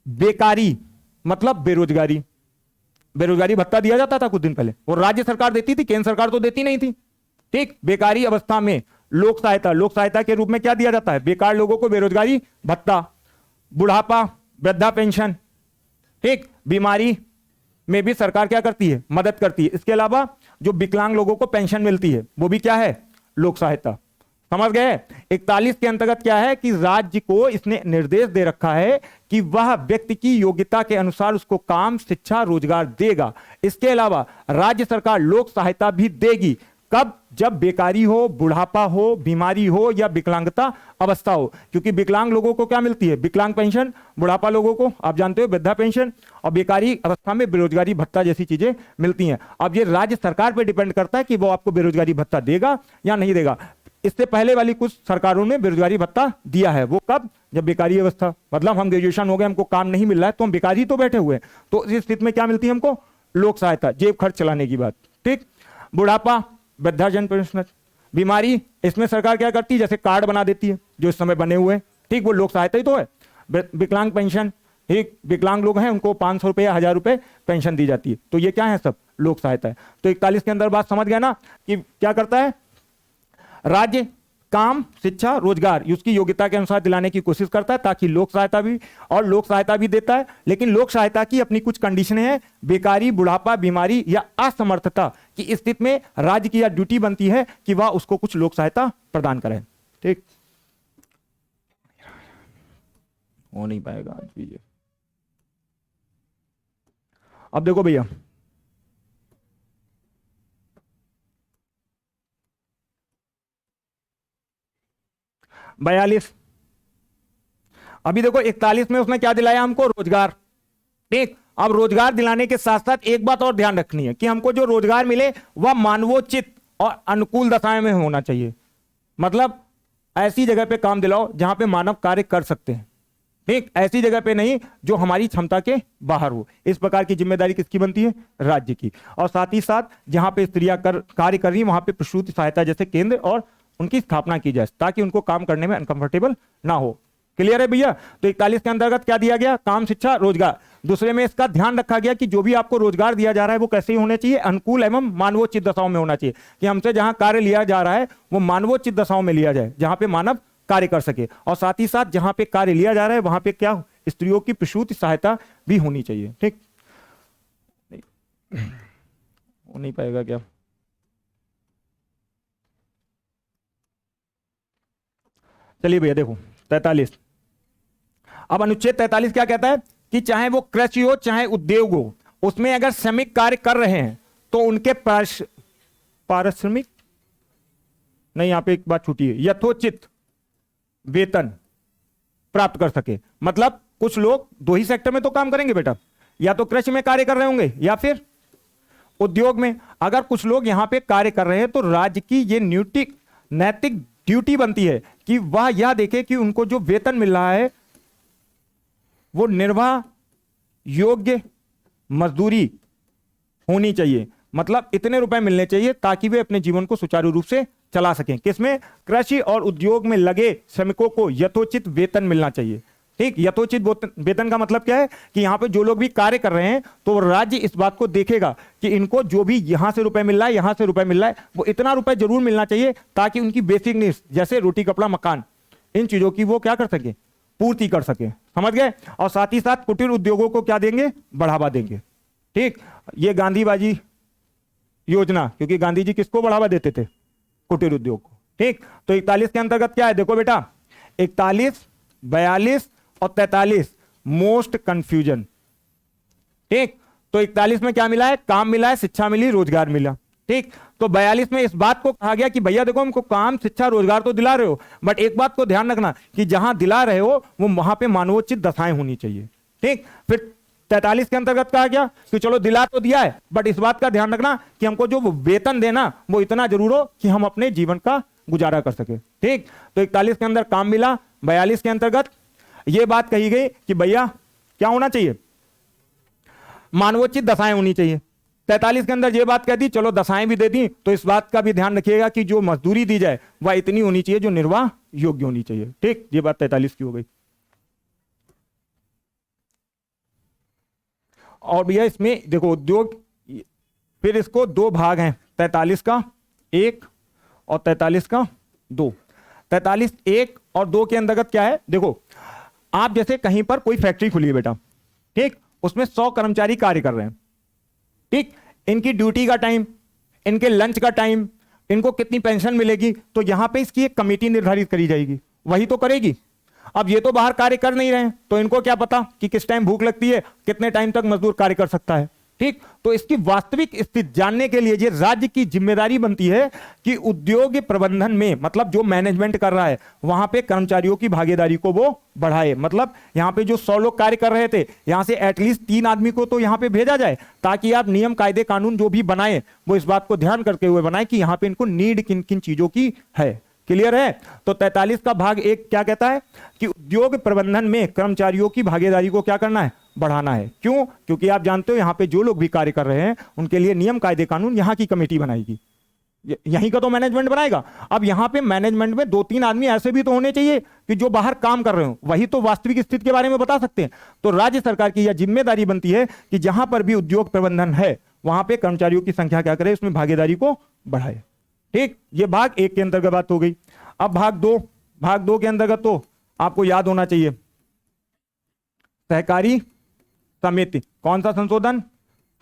[SPEAKER 1] बेकारी मतलब बेरोजगारी, बेरोजगारी भत्ता दिया जाता था कुछ दिन पहले, वो राज्य सरकार देती थी, केंद्र सरकार तो देती नहीं थी। ठीक, बेकारी अवस्था में लोक सहायता के रूप में क्या दिया जाता है? बेकार लोगों को बेरोजगारी भत्ता, बुढ़ापा वृद्धा पेंशन, ठीक, बीमारी में भी सरकार क्या करती है? मदद करती है। इसके अलावा जो विकलांग लोगों को पेंशन मिलती है वो भी क्या है? लोक सहायता। समझ गए? 41 के अंतर्गत क्या है कि राज्य को इसने निर्देश दे रखा है कि वह व्यक्ति की योग्यता के अनुसार उसको काम, शिक्षा, रोजगार देगा। इसके अलावा राज्य सरकार लोक सहायता भी देगी। कब? जब बेकारी हो, बुढ़ापा हो, बीमारी हो या विकलांगता अवस्था हो। क्योंकि विकलांग लोगों को क्या मिलती है? विकलांग पेंशन, बुढ़ापा लोगों को आप जानते हो वृद्धा पेंशन, और बेकारी अवस्था में बेरोजगारी भत्ता जैसी चीजें मिलती हैं। अब ये राज्य सरकार पर डिपेंड करता है कि वो आपको बेरोजगारी भत्ता देगा या नहीं देगा। इससे पहले वाली कुछ सरकारों ने बेरोजगारी भत्ता दिया है। वो कब? जब बेकारी अवस्था, मतलब हम ग्रेजुएशन हो गए, हमको काम नहीं मिल रहा है, तो हम बेकारी तो बैठे हुए हैं, तो इस स्थिति में क्या मिलती है हमको? लोक सहायता, जेब खर्च चलाने की बात। ठीक, बुढ़ापा, वृद्धाजन पेंशन, बीमारी, इसमें सरकार क्या करती है? जैसे कार्ड बना देती है जो इस समय बने हुए हैं, ठीक, वो लोक सहायता ही तो है। विकलांग पेंशन, एक विकलांग लोग हैं उनको 500 रुपये या 1000 रुपये पेंशन दी जाती है। तो ये क्या है, सब लोक सहायता है। तो 41 के अंदर बात समझ गया ना कि क्या करता है राज्य, काम, शिक्षा, रोजगार उसकी योग्यता के अनुसार दिलाने की कोशिश करता है ताकि लोक सहायता भी, और लोक सहायता भी देता है। लेकिन लोक सहायता की अपनी कुछ कंडीशनें हैं। बेकारी, बुढ़ापा, बीमारी या असमर्थता की स्थिति में राज्य की यह ड्यूटी बनती है कि वह उसको कुछ लोक सहायता प्रदान करे। ठीक, हो नहीं पाएगा आज भी ये। अब देखो भैया, बयालीस, अभी देखो 41 में उसने क्या दिलाया हमको, रोजगार। ठीक, अब रोजगार दिलाने के साथ साथ एक बात और ध्यान रखनी है कि हमको जो रोजगार मिले वह मानवोचित और अनुकूल दशाएं में होना चाहिए। मतलब ऐसी जगह पे काम दिलाओ जहां पे मानव कार्य कर सकते हैं। ठीक, ऐसी जगह पे नहीं जो हमारी क्षमता के बाहर हो। इस प्रकार की जिम्मेदारी किसकी बनती है, राज्य की। और साथ ही साथ जहां पे स्त्रियां कार्य कर रही है वहां पे प्रसूति सहायता जैसे केंद्र और उनकी स्थापना की जाए ताकि उनको काम करने में अनकंफर्टेबल ना हो। क्लियर है भैया। तो 41 के अंतर्गत क्या दिया गया, काम, शिक्षा, रोजगार। दूसरे में इसका ध्यान रखा गया कि जो भी आपको रोजगार दिया जा रहा है वो कैसे होने चाहिए, अनुकूल एवं मानवोचित दशाओं में होना चाहिए। कि हमसे जहां कार्य लिया जा रहा है वो मानवोचित दशाओं में लिया जाए जहां पे मानव कार्य कर सके। और साथ ही साथ जहां पे कार्य लिया जा रहा है वहां पे क्या, स्त्रियों की प्रसूति सहायता भी होनी चाहिए। ठीक, हो नहीं पाएगा क्या। चलिए भैया देखो 43, अब अनुच्छेद 43 क्या कहता है कि चाहे वो कृषि हो चाहे उद्योग हो, उसमें अगर श्रमिक कार्य कर रहे हैं तो उनके पारिश्रमिक नहीं, यहां पे एक बात छूटी है, यथोचित वेतन प्राप्त कर सके। मतलब कुछ लोग दो ही सेक्टर में तो काम करेंगे बेटा, या तो कृषि में कार्य कर रहे होंगे या फिर उद्योग में। अगर कुछ लोग यहां पे कार्य कर रहे हैं तो राज्य की ये नैतिक ड्यूटी बनती है कि वह यह देखे कि उनको जो वेतन मिल रहा है वो निर्वाह योग्य मजदूरी होनी चाहिए। मतलब इतने रुपए मिलने चाहिए ताकि वे अपने जीवन को सुचारू रूप से चला सकें। किसमें, कृषि और उद्योग में लगे श्रमिकों को यथोचित वेतन मिलना चाहिए। ठीक, यथोचित वेतन का मतलब क्या है कि यहां पे जो लोग भी कार्य कर रहे हैं तो राज्य इस बात को देखेगा कि इनको जो भी यहां से रुपए मिल रहा है, यहां से रुपए मिल रहा है, वो इतना रुपए जरूर मिलना चाहिए ताकि उनकी बेसिक नीड्स जैसे रोटी, कपड़ा, मकान, इन चीजों की वो क्या कर सके, पूर्ति कर सके। समझ गए। और साथ ही साथ कुटीर उद्योगों को क्या देंगे, बढ़ावा देंगे। ठीक, ये गांधीबाजी योजना, क्योंकि गांधी जी किसको बढ़ावा देते थे, कुटीर उद्योग को। ठीक, तो 41 के अंतर्गत क्या है, देखो बेटा 41, 42 और 43 मोस्ट कंफ्यूजन। ठीक, तो 41 में क्या मिला है, काम मिला है, शिक्षा मिली, रोजगार मिला। ठीक, तो 42 में इस बात को कहा गया कि भैया देखो हमको काम, शिक्षा, रोजगार तो दिला रहे हो, बट एक बात को ध्यान रखना कि जहां दिला रहे हो वो वहां पे मानवोचित दशाएं होनी चाहिए। ठीक, फिर 43 के अंतर्गत कहा गया कि चलो दिला तो दिया है बट इस बात का ध्यान रखना कि हमको जो वेतन देना वो इतना जरूर हो कि हम अपने जीवन का गुजारा कर सके। ठीक, तो 41 के अंदर काम मिला। 42 के अंतर्गत यह बात कही गई कि भैया क्या होना चाहिए, मानवोचित दशाएं होनी चाहिए। 43 के अंदर यह बात कह दी, चलो दशाएं भी दे दी, तो इस बात का भी ध्यान रखिएगा कि जो मजदूरी दी जाए वह इतनी होनी चाहिए जो निर्वाह योग्य होनी चाहिए। ठीक, ये बात 43 की हो गई। और भैया इसमें देखो उद्योग, फिर इसको दो भाग हैं, 43 का 1 और 43 का 2। 43 1 और 2 के अंतर्गत क्या है, देखो आप जैसे कहीं पर कोई फैक्ट्री खुली है बेटा, ठीक, उसमें 100 कर्मचारी कार्य कर रहे हैं। ठीक, इनकी ड्यूटी का टाइम, इनके लंच का टाइम, इनको कितनी पेंशन मिलेगी, तो यहां पे इसकी एक कमेटी निर्धारित करी जाएगी, वही तो करेगी। अब ये तो बाहर कार्य कर नहीं रहे हैं तो इनको क्या पता कि किस टाइम भूख लगती है, कितने टाइम तक मजदूर कार्य कर सकता है। ठीक, तो इसकी वास्तविक स्थिति जानने के लिए ये राज्य की जिम्मेदारी बनती है कि उद्योग प्रबंधन में, मतलब जो मैनेजमेंट कर रहा है वहां पे कर्मचारियों की भागीदारी को वो बढ़ाए। मतलब यहां पे जो 100 लोग कार्य कर रहे थे, यहां से एटलीस्ट 3 आदमी को तो यहां पे भेजा जाए ताकि आप नियम कायदे कानून जो भी बनाए वो इस बात को ध्यान करते हुए बनाए कि यहां पे इनको नीड किन किन चीजों की है। क्लियर है। तो 43 का भाग 1 क्या कहता है कि उद्योग प्रबंधन में कर्मचारियों की भागीदारी को क्या करना है, बढ़ाना है। क्यों, क्योंकि आप जानते हो यहां पे जो लोग भी कार्य कर रहे हैं उनके लिए नियम कायदे कानून यहां की कमेटी बनाएगी। यहीं का तो मैनेजमेंट बनाएगा। अब यहां पे मैनेजमेंट में 2-3 आदमी ऐसे भी तो होने चाहिए कि जो बाहर काम कर रहे हो, वही तो वास्तविक स्थिति के बारे में बता सकते हैं। तो राज्य सरकार की यह जिम्मेदारी बनती है कि जहां पर भी उद्योग प्रबंधन है वहां पे कर्मचारियों की संख्या क्या करे, उसमें भागीदारी को बढ़ाए। ठीक, ये भाग 1 के अंतर्गत बात हो गई। अब भाग 2 के अंतर्गत तो आपको याद होना चाहिए सहकारी समिति, कौन सा संशोधन,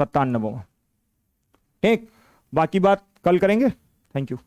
[SPEAKER 1] 97वां। ठीक, बाकी बात कल करेंगे। Thank you.